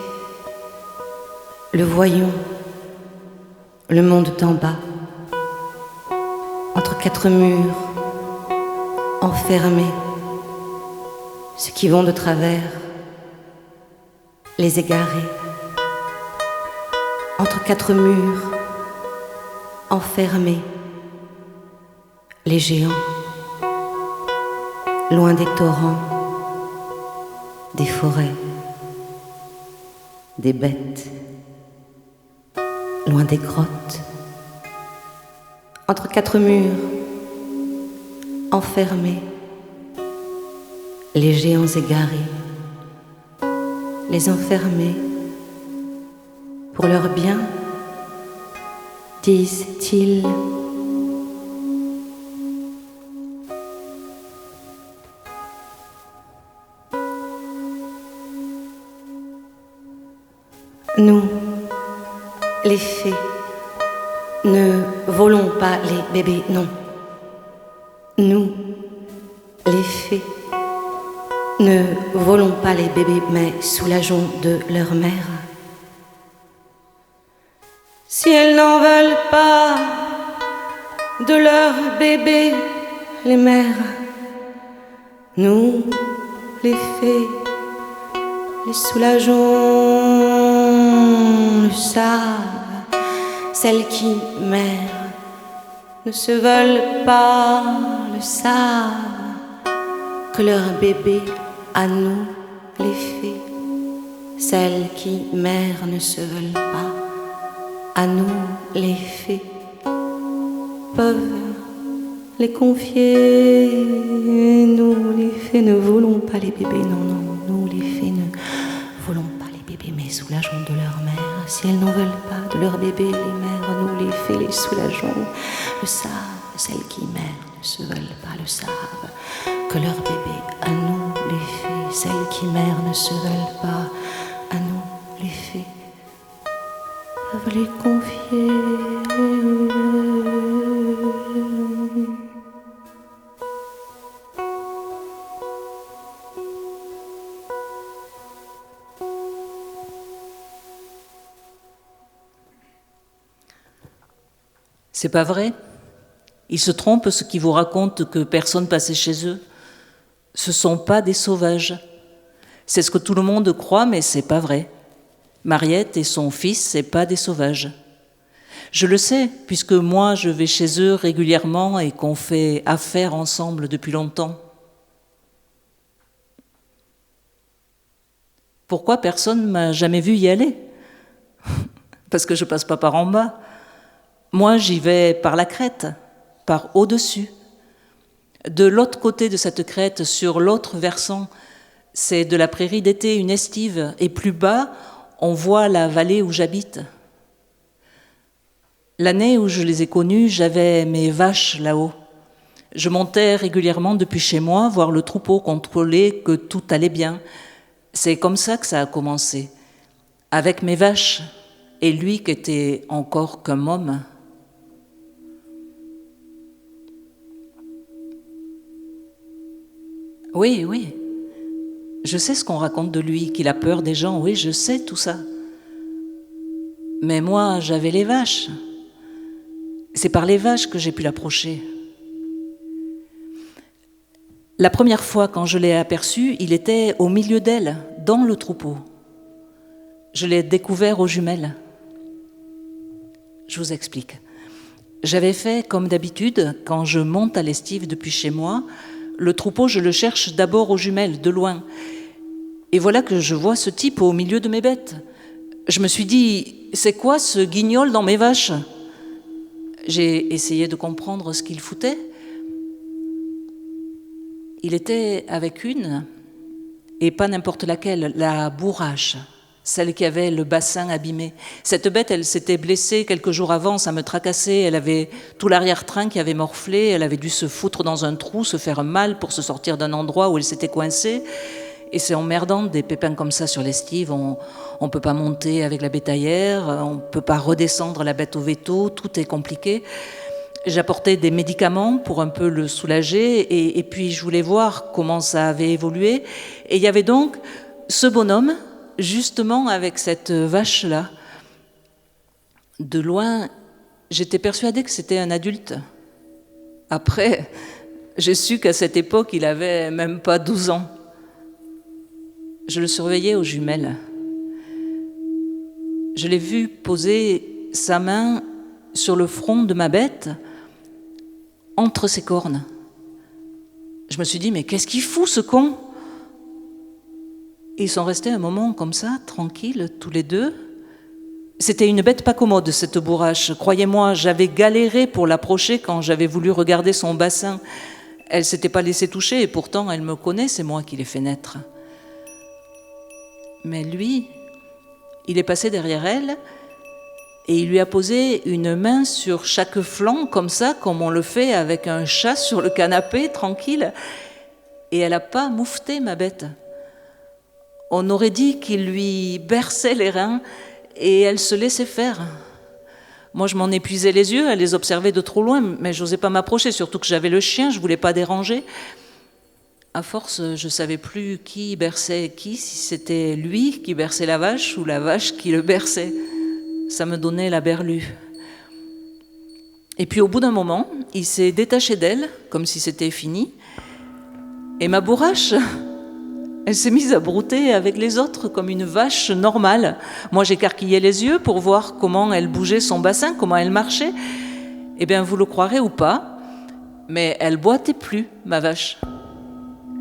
le voyons, le monde d'en bas, entre quatre murs, enfermés, ceux qui vont de travers, les égarés, entre quatre murs, enfermés, les géants, loin des torrents, des forêts, des bêtes, loin des grottes, entre quatre murs, enfermés, les géants égarés, les enfermés, pour leur bien, disent-ils. Nous, les fées, ne volons pas les bébés, non. Nous, les fées, ne volons pas les bébés, mais soulageons de leur mère. Si elles n'en veulent pas de leur bébé, les mères, nous, les fées, les soulageons, le savent, celles qui, mères, ne se veulent pas, le savent, que leur bébé, à nous, les fées, celles qui, mères, ne se veulent pas, à nous, les fées, peuvent les confier. Nous, les fées, ne volons pas les bébés, non, non, nous, les fées, ne volons pas les bébés, mais soulageons de leur mère. Si elles n'en veulent pas de leur bébé, les mères, nous, les fées, les soulageons. Le savent, celles qui, mères, ne se veulent pas, le savent, que leur bébé, à nous, les fées, celles qui, mères, ne se veulent pas, à nous, les fées, peuvent les confier. C'est pas vrai. Ils se trompent ceux qui vous racontent que personne passait chez eux. Ce sont pas des sauvages. C'est ce que tout le monde croit, mais c'est pas vrai. Mariette et son fils, c'est pas des sauvages. Je le sais, puisque moi, je vais chez eux régulièrement et qu'on fait affaire ensemble depuis longtemps. Pourquoi personne ne m'a jamais vu y aller? Parce que je passe pas par en bas. Moi, j'y vais par la crête, par au-dessus. De l'autre côté de cette crête, sur l'autre versant, c'est de la prairie d'été, une estive, et plus bas, on voit la vallée où j'habite. L'année où je les ai connus, j'avais mes vaches là-haut. Je montais régulièrement depuis chez moi, voir le troupeau, contrôler que tout allait bien. C'est comme ça que ça a commencé, avec mes vaches, et lui qui était encore qu'un môme. Oui, oui, je sais ce qu'on raconte de lui, qu'il a peur des gens, oui, je sais tout ça. Mais moi, j'avais les vaches. C'est par les vaches que j'ai pu l'approcher. La première fois, quand je l'ai aperçu, il était au milieu d'elles, dans le troupeau. Je l'ai découvert aux jumelles. Je vous explique. J'avais fait comme d'habitude, quand je monte à l'estive depuis chez moi, le troupeau, je le cherche d'abord aux jumelles, de loin. Et voilà que je vois ce type au milieu de mes bêtes. Je me suis dit, c'est quoi ce guignol dans mes vaches? J'ai essayé de comprendre ce qu'il foutait. Il était avec une, et pas n'importe laquelle, la bourrache, celle qui avait le bassin abîmé. Cette bête, elle s'était blessée quelques jours avant, ça me tracassait, elle avait tout l'arrière-train qui avait morflé, elle avait dû se foutre dans un trou, se faire mal pour se sortir d'un endroit où elle s'était coincée. Et c'est emmerdant, des pépins comme ça sur l'estive, on ne peut pas monter avec la bétaillère, on ne peut pas redescendre la bête au véto, tout est compliqué. J'apportais des médicaments pour un peu le soulager, et puis je voulais voir comment ça avait évolué. Et il y avait donc ce bonhomme justement avec cette vache-là. De loin, j'étais persuadée que c'était un adulte. Après, j'ai su qu'à cette époque, il avait même pas 12 ans. Je le surveillais aux jumelles. Je l'ai vu poser sa main sur le front de ma bête, entre ses cornes. Je me suis dit, mais qu'est-ce qu'il fout, ce con? Ils sont restés un moment comme ça, tranquilles, tous les deux. C'était une bête pas commode, cette bourrache. Croyez-moi, j'avais galéré pour l'approcher quand j'avais voulu regarder son bassin. Elle s'était pas laissée toucher, et pourtant, elle me connaît, c'est moi qui l'ai fait naître. Mais lui, il est passé derrière elle, et il lui a posé une main sur chaque flanc, comme ça, comme on le fait avec un chat sur le canapé, tranquille. Et elle n'a pas moufté, ma bête. On aurait dit qu'il lui berçait les reins et elle se laissait faire. Moi, je m'en épuisais les yeux, elle les observait de trop loin, mais je n'osais pas m'approcher, surtout que j'avais le chien, je ne voulais pas déranger. À force, je ne savais plus qui berçait qui, si c'était lui qui berçait la vache ou la vache qui le berçait. Ça me donnait la berlue. Et puis au bout d'un moment, il s'est détaché d'elle, comme si c'était fini. Et ma bourrache, elle s'est mise à brouter avec les autres, comme une vache normale. Moi, j'écarquillais les yeux pour voir comment elle bougeait son bassin, comment elle marchait. Eh bien, vous le croirez ou pas, mais elle boitait plus, ma vache.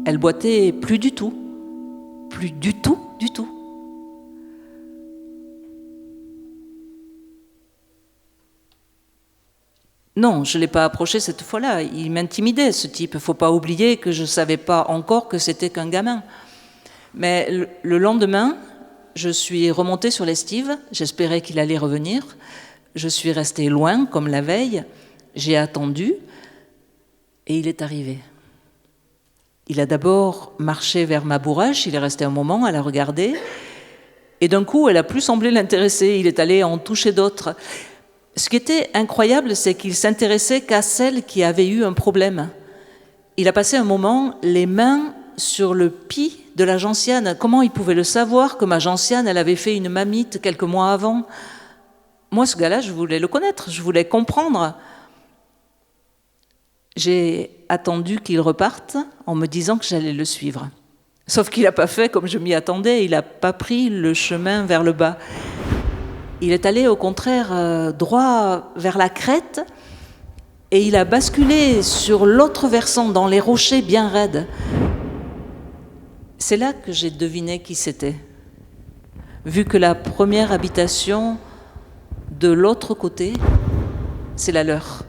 Elle boitait plus du tout. Plus du tout, du tout. Non, je ne l'ai pas approché cette fois-là. Il m'intimidait, ce type. Il ne faut pas oublier que je ne savais pas encore que c'était qu'un gamin. Mais le lendemain, je suis remontée sur l'estive. J'espérais qu'il allait revenir. Je suis restée loin, comme la veille. J'ai attendu. Et il est arrivé. Il a d'abord marché vers ma bourrache. Il est resté un moment à la regarder. Et d'un coup, elle a plus semblé l'intéresser. Il est allé en toucher d'autres. Ce qui était incroyable, c'est qu'il s'intéressait qu'à celle qui avait eu un problème. Il a passé un moment les mains sur le pis de la gentiane. Comment il pouvait le savoir que ma gentiane, elle avait fait une mamite quelques mois avant? Moi, ce gars-là, je voulais le connaître, je voulais comprendre. J'ai attendu qu'il reparte en me disant que j'allais le suivre. Sauf qu'il n'a pas fait comme je m'y attendais, il n'a pas pris le chemin vers le bas. Il est allé au contraire droit vers la crête et il a basculé sur l'autre versant, dans les rochers bien raides. C'est là que j'ai deviné qui c'était. Vu que la première habitation de l'autre côté, c'est la leur.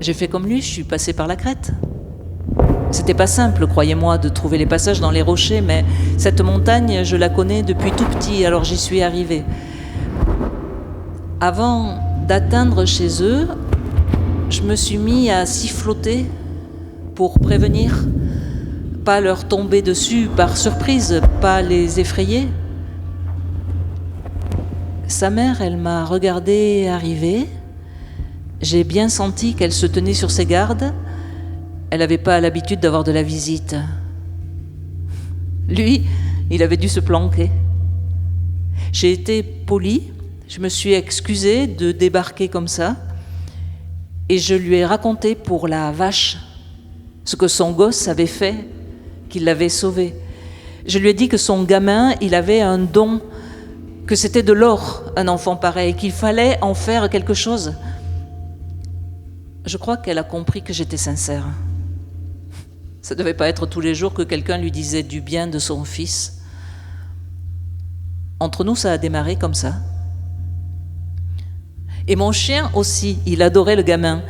J'ai fait comme lui, je suis passée par la crête. C'était pas simple, croyez-moi, de trouver les passages dans les rochers, mais cette montagne, je la connais depuis tout petit, alors j'y suis arrivée. Avant d'atteindre chez eux, je me suis mis à siffloter pour prévenir, pas leur tomber dessus par surprise, pas les effrayer. Sa mère, elle m'a regardée arriver. J'ai bien senti qu'elle se tenait sur ses gardes. Elle n'avait pas l'habitude d'avoir de la visite. Lui, il avait dû se planquer. J'ai été polie, je me suis excusée de débarquer comme ça, et je lui ai raconté pour la vache ce que son gosse avait fait, qu'il l'avait sauvé. Je lui ai dit que son gamin, il avait un don, que c'était de l'or, un enfant pareil, qu'il fallait en faire quelque chose. Je crois qu'elle a compris que j'étais sincère. Ça ne devait pas être tous les jours que quelqu'un lui disait du bien de son fils. Entre nous, ça a démarré comme ça. Et mon chien aussi, il adorait le gamin.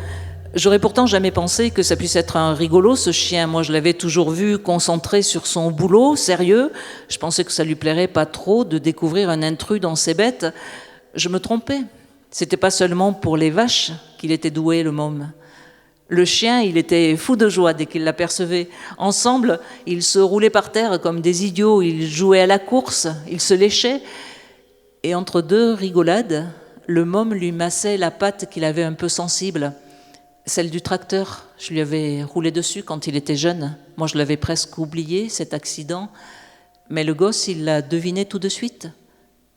J'aurais pourtant jamais pensé que ça puisse être un rigolo, ce chien. Moi, je l'avais toujours vu concentré sur son boulot, sérieux. Je pensais que ça lui plairait pas trop de découvrir un intrus dans ses bêtes. Je me trompais. C'était pas seulement pour les vaches qu'il était doué, le môme. Le chien, il était fou de joie dès qu'il l'apercevait. Ensemble, ils se roulaient par terre comme des idiots, ils jouaient à la course, ils se léchaient. Et entre deux rigolades, le môme lui massait la patte qu'il avait un peu sensible. Celle du tracteur, je lui avais roulé dessus quand il était jeune. Moi, je l'avais presque oublié, cet accident. Mais le gosse, il l'a deviné tout de suite,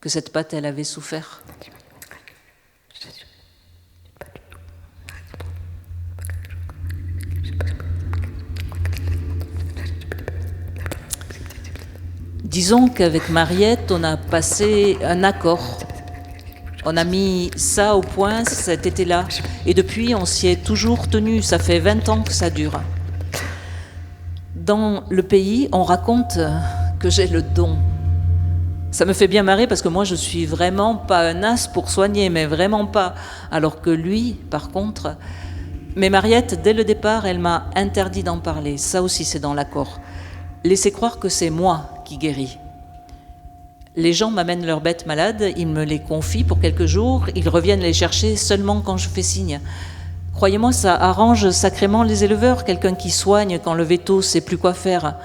que cette patte, elle avait souffert. Disons qu'avec Mariette, on a passé un accord. On a mis ça au point cet été-là. Et depuis, on s'y est toujours tenu. Ça fait 20 ans que ça dure. Dans le pays, on raconte que j'ai le don. Ça me fait bien marrer parce que moi, je suis vraiment pas un as pour soigner, mais vraiment pas. Alors que lui, par contre... Mais Mariette, dès le départ, elle m'a interdit d'en parler. Ça aussi, c'est dans l'accord. Laissez croire que c'est moi qui guéris. Les gens m'amènent leurs bêtes malades, ils me les confient pour quelques jours, ils reviennent les chercher seulement quand je fais signe. Croyez-moi, ça arrange sacrément les éleveurs, quelqu'un qui soigne quand le veto sait plus quoi faire.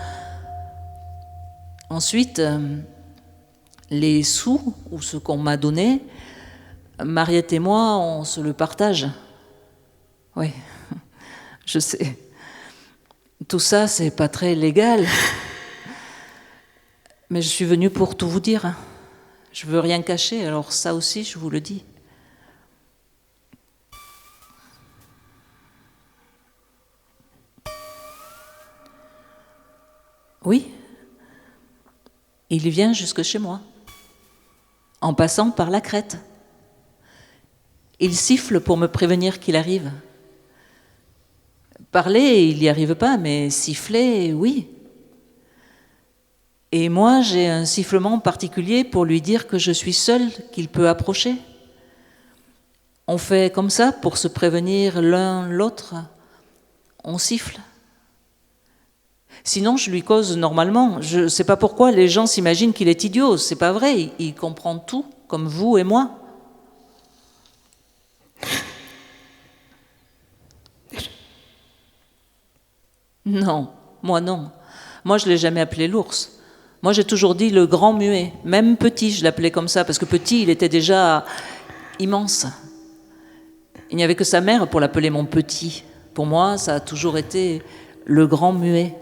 Ensuite, les sous, ou ce qu'on m'a donné, Mariette et moi, on se le partage. Oui, je sais. Tout ça, c'est pas très légal. Mais je suis venue pour tout vous dire. Je veux rien cacher, alors ça aussi, je vous le dis. Oui, il vient jusque chez moi, en passant par la crête. Il siffle pour me prévenir qu'il arrive. Parler, il n'y arrive pas, mais siffler, oui. Et moi, j'ai un sifflement particulier pour lui dire que je suis seule, qu'il peut approcher. On fait comme ça pour se prévenir l'un l'autre. On siffle. Sinon, je lui cause normalement. Je ne sais pas pourquoi les gens s'imaginent qu'il est idiot. C'est pas vrai, il comprend tout, comme vous et moi. Non, moi non. Moi, je ne l'ai jamais appelé l'ours. Moi, j'ai toujours dit le grand muet. Même petit, je l'appelais comme ça, parce que petit, il était déjà immense. Il n'y avait que sa mère pour l'appeler mon petit. Pour moi, ça a toujours été le grand muet.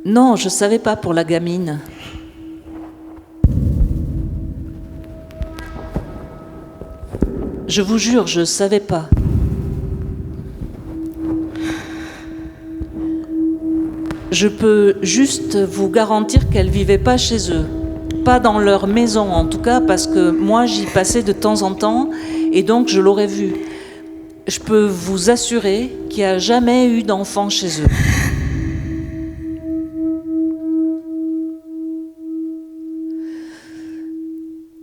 Non, je ne savais pas pour la gamine. Je vous jure, je ne savais pas. Je peux juste vous garantir qu'elle ne vivait pas chez eux. Pas dans leur maison, en tout cas, parce que moi, j'y passais de temps en temps, et donc je l'aurais vue. Je peux vous assurer qu'il n'y a jamais eu d'enfant chez eux.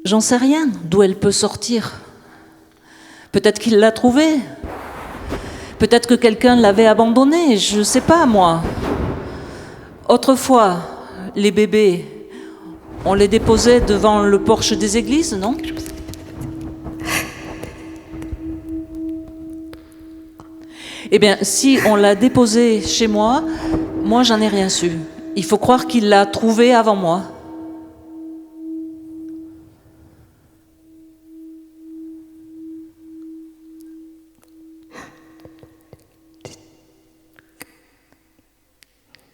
J'en sais rien d'où elle peut sortir. Peut-être qu'il l'a trouvée. Peut-être que quelqu'un l'avait abandonnée, je ne sais pas moi. Autrefois, les bébés, on les déposait devant le porche des églises, non ? Eh bien, si on l'a déposée chez moi, moi j'en ai rien su. Il faut croire qu'il l'a trouvée avant moi.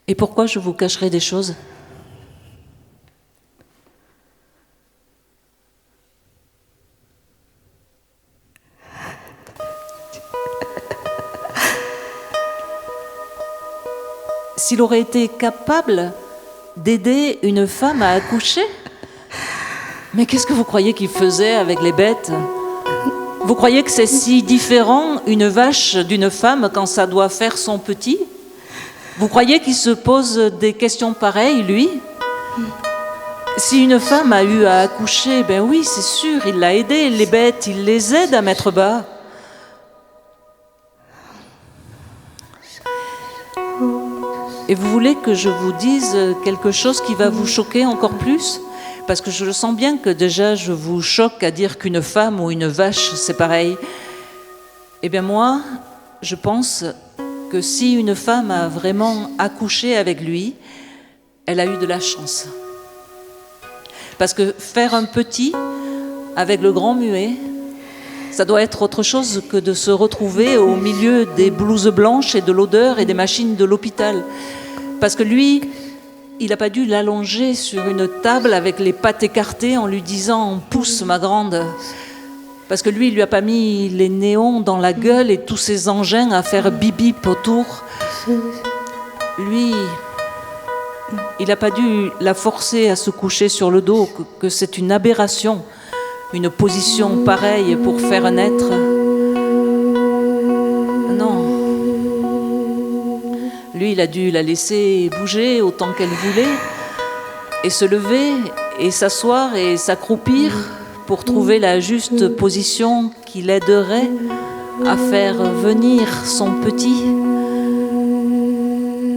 Et pourquoi je vous cacherai des choses ? S'il aurait été capable d'aider une femme à accoucher ? Mais qu'est-ce que vous croyez qu'il faisait avec les bêtes ? Vous croyez que c'est si différent, une vache d'une femme, quand ça doit faire son petit ? Vous croyez qu'il se pose des questions pareilles, lui ? Si une femme a eu à accoucher, ben oui, c'est sûr, il l'a aidée. Les bêtes, il les aide à mettre bas. Et vous voulez que je vous dise quelque chose qui va vous choquer encore plus ? Parce que je le sens bien que déjà je vous choque à dire qu'une femme ou une vache, c'est pareil. Eh bien moi, je pense que si une femme a vraiment accouché avec lui, elle a eu de la chance. Parce que faire un petit avec le grand muet, ça doit être autre chose que de se retrouver au milieu des blouses blanches et de l'odeur et des machines de l'hôpital. Parce que lui, il n'a pas dû l'allonger sur une table avec les pattes écartées en lui disant « pousse ma grande ». Parce que lui, il lui a pas mis les néons dans la gueule et tous ces engins à faire bip-bip autour. Lui, il n'a pas dû la forcer à se coucher sur le dos, que c'est une aberration, une position pareille pour faire naître. Non. Lui, il a dû la laisser bouger autant qu'elle voulait, et se lever, et s'asseoir, et s'accroupir, pour trouver la juste position qui l'aiderait à faire venir son petit.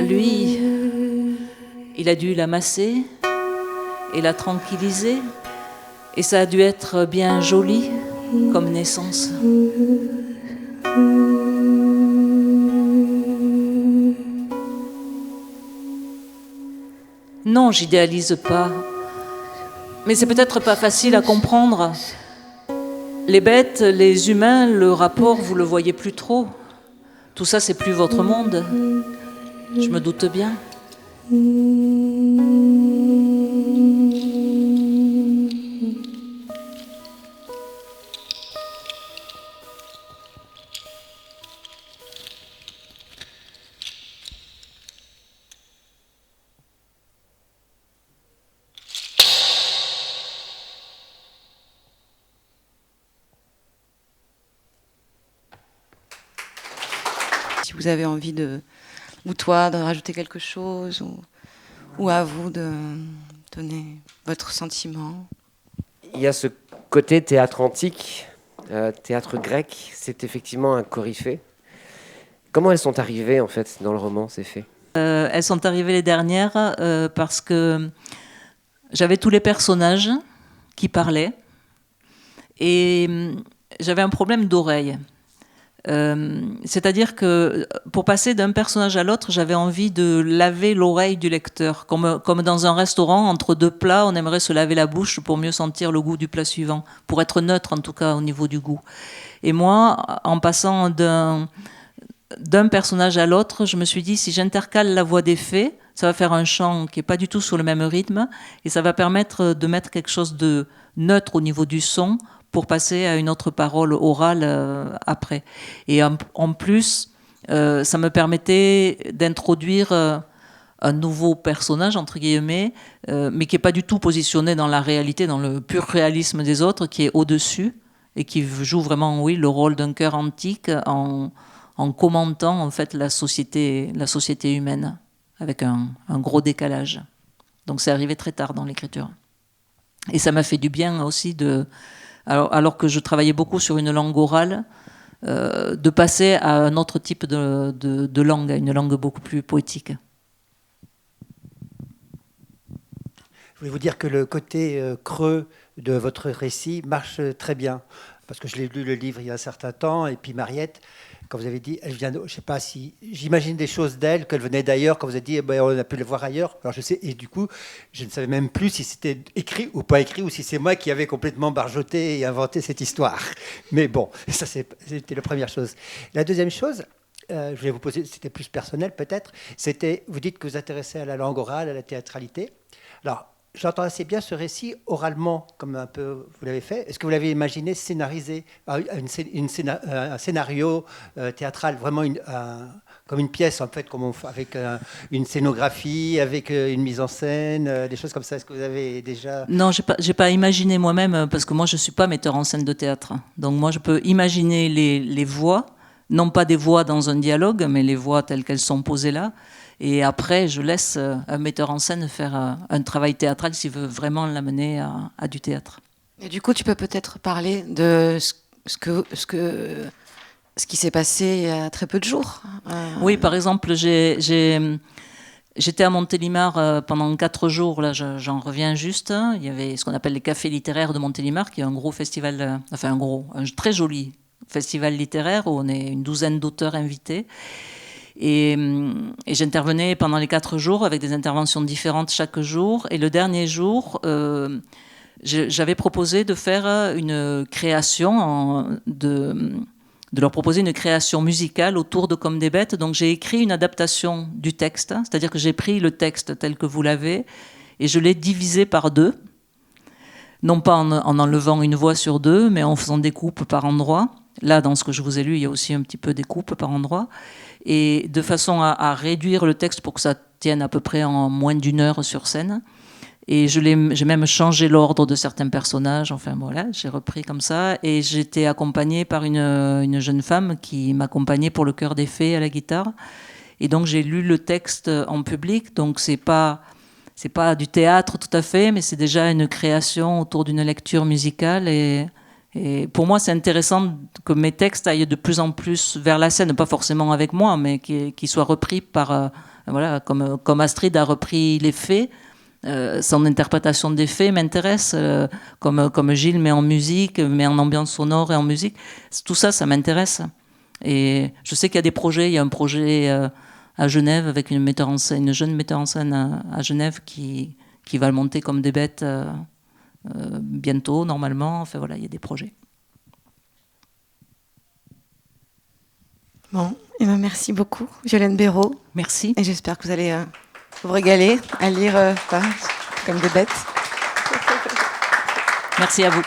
Lui, il a dû la masser et la tranquilliser, et ça a dû être bien joli comme naissance. Non, j'idéalise pas. Mais c'est peut-être pas facile à comprendre. Les bêtes, les humains, le rapport, vous le voyez plus trop. Tout ça, c'est plus votre monde. Je me doute bien. Si vous avez envie ou toi, de rajouter quelque chose, ou à vous de donner votre sentiment. Il y a ce côté théâtre antique, théâtre grec, c'est effectivement un coryphée. Comment elles sont arrivées en fait dans le roman, ces faits? Elles sont arrivées les dernières parce que j'avais tous les personnages qui parlaient et j'avais un problème d'oreille. C'est-à-dire que pour passer d'un personnage à l'autre, j'avais envie de laver l'oreille du lecteur. Comme dans un restaurant, entre deux plats, on aimerait se laver la bouche pour mieux sentir le goût du plat suivant, pour être neutre en tout cas au niveau du goût. Et moi, en passant d'un personnage à l'autre, je me suis dit, si j'intercale la voix des faits, ça va faire un chant qui n'est pas du tout sur le même rythme, et ça va permettre de mettre quelque chose de neutre au niveau du son, pour passer à une autre parole orale après. Et en plus, ça me permettait d'introduire un nouveau personnage, entre guillemets, mais qui n'est pas du tout positionné dans la réalité, dans le pur réalisme des autres, qui est au-dessus, et qui joue vraiment, oui, le rôle d'un cœur antique en commentant, en fait, la société humaine, avec un gros décalage. Donc c'est arrivé très tard dans l'écriture. Et ça m'a fait du bien aussi alors que je travaillais beaucoup sur une langue orale, de passer à un autre type de langue, à une langue beaucoup plus poétique. Je voulais vous dire que le côté creux de votre récit marche très bien, parce que je l'ai lu le livre il y a un certain temps, et puis Mariette, quand vous avez dit, elle vient, je sais pas si, j'imagine des choses d'elle, qu'elle venait d'ailleurs, quand vous avez dit, on a pu le voir ailleurs. Alors je sais, et du coup, je ne savais même plus si c'était écrit ou pas écrit, ou si c'est moi qui avais complètement barjoté et inventé cette histoire. Mais bon, ça c'était la première chose. La deuxième chose, je voulais vous poser, c'était plus personnel peut-être, c'était, vous dites que vous vous intéressez à la langue orale, à la théâtralité. Alors, j'entends assez bien ce récit oralement, comme un peu vous l'avez fait. Est-ce que vous l'avez imaginé scénarisé, un scénario théâtral, vraiment comme une pièce, en fait, avec une scénographie, avec une mise en scène, des choses comme ça? Est-ce que vous avez déjà... Non, j'ai pas imaginé moi-même, parce que moi, je ne suis pas metteur en scène de théâtre. Donc moi, je peux imaginer les voix, non pas des voix dans un dialogue, mais les voix telles qu'elles sont posées là. Et après, je laisse un metteur en scène faire un travail théâtral s'il veut vraiment l'amener à du théâtre. Et du coup, tu peux peut-être parler de ce qui s'est passé il y a très peu de jours. Oui, par exemple, j'étais à Montélimar pendant 4 jours. Là, j'en reviens juste. Il y avait ce qu'on appelle les cafés littéraires de Montélimar, qui est un gros festival, un très joli festival littéraire où on est une douzaine d'auteurs invités. Et j'intervenais pendant les 4 jours avec des interventions différentes chaque jour. Et le dernier jour, j'avais proposé de faire une création, de leur proposer une création musicale autour de Comme des bêtes. Donc j'ai écrit une adaptation du texte, c'est-à-dire que j'ai pris le texte tel que vous l'avez et je l'ai divisé par 2. Non pas en enlevant une voix sur 2, mais en faisant des coupes par endroits. Là, dans ce que je vous ai lu, il y a aussi un petit peu des coupes par endroits. Et de façon à réduire le texte pour que ça tienne à peu près en moins d'1 heure sur scène. Et j'ai même changé l'ordre de certains personnages. Enfin voilà, j'ai repris comme ça. Et j'étais accompagnée par une jeune femme qui m'accompagnait pour le Chœur des Fées à la guitare. Et donc j'ai lu le texte en public. Donc c'est pas du théâtre tout à fait, mais c'est déjà une création autour d'une lecture musicale. Et pour moi, c'est intéressant que mes textes aillent de plus en plus vers la scène, pas forcément avec moi, mais qu'ils soient repris par... voilà, comme Astrid a repris les faits. Son interprétation des faits m'intéresse, comme Gilles met en musique, met en ambiance sonore et en musique. Tout ça, ça m'intéresse. Et je sais qu'il y a des projets. Il y a un projet à Genève avec une jeune metteur en scène à Genève qui va le monter Comme des bêtes bientôt, normalement. Enfin voilà, il y a des projets. Bon, et ben merci beaucoup, Violaine Béraud. Merci. Et j'espère que vous allez vous régaler à lire Comme des bêtes. Merci à vous.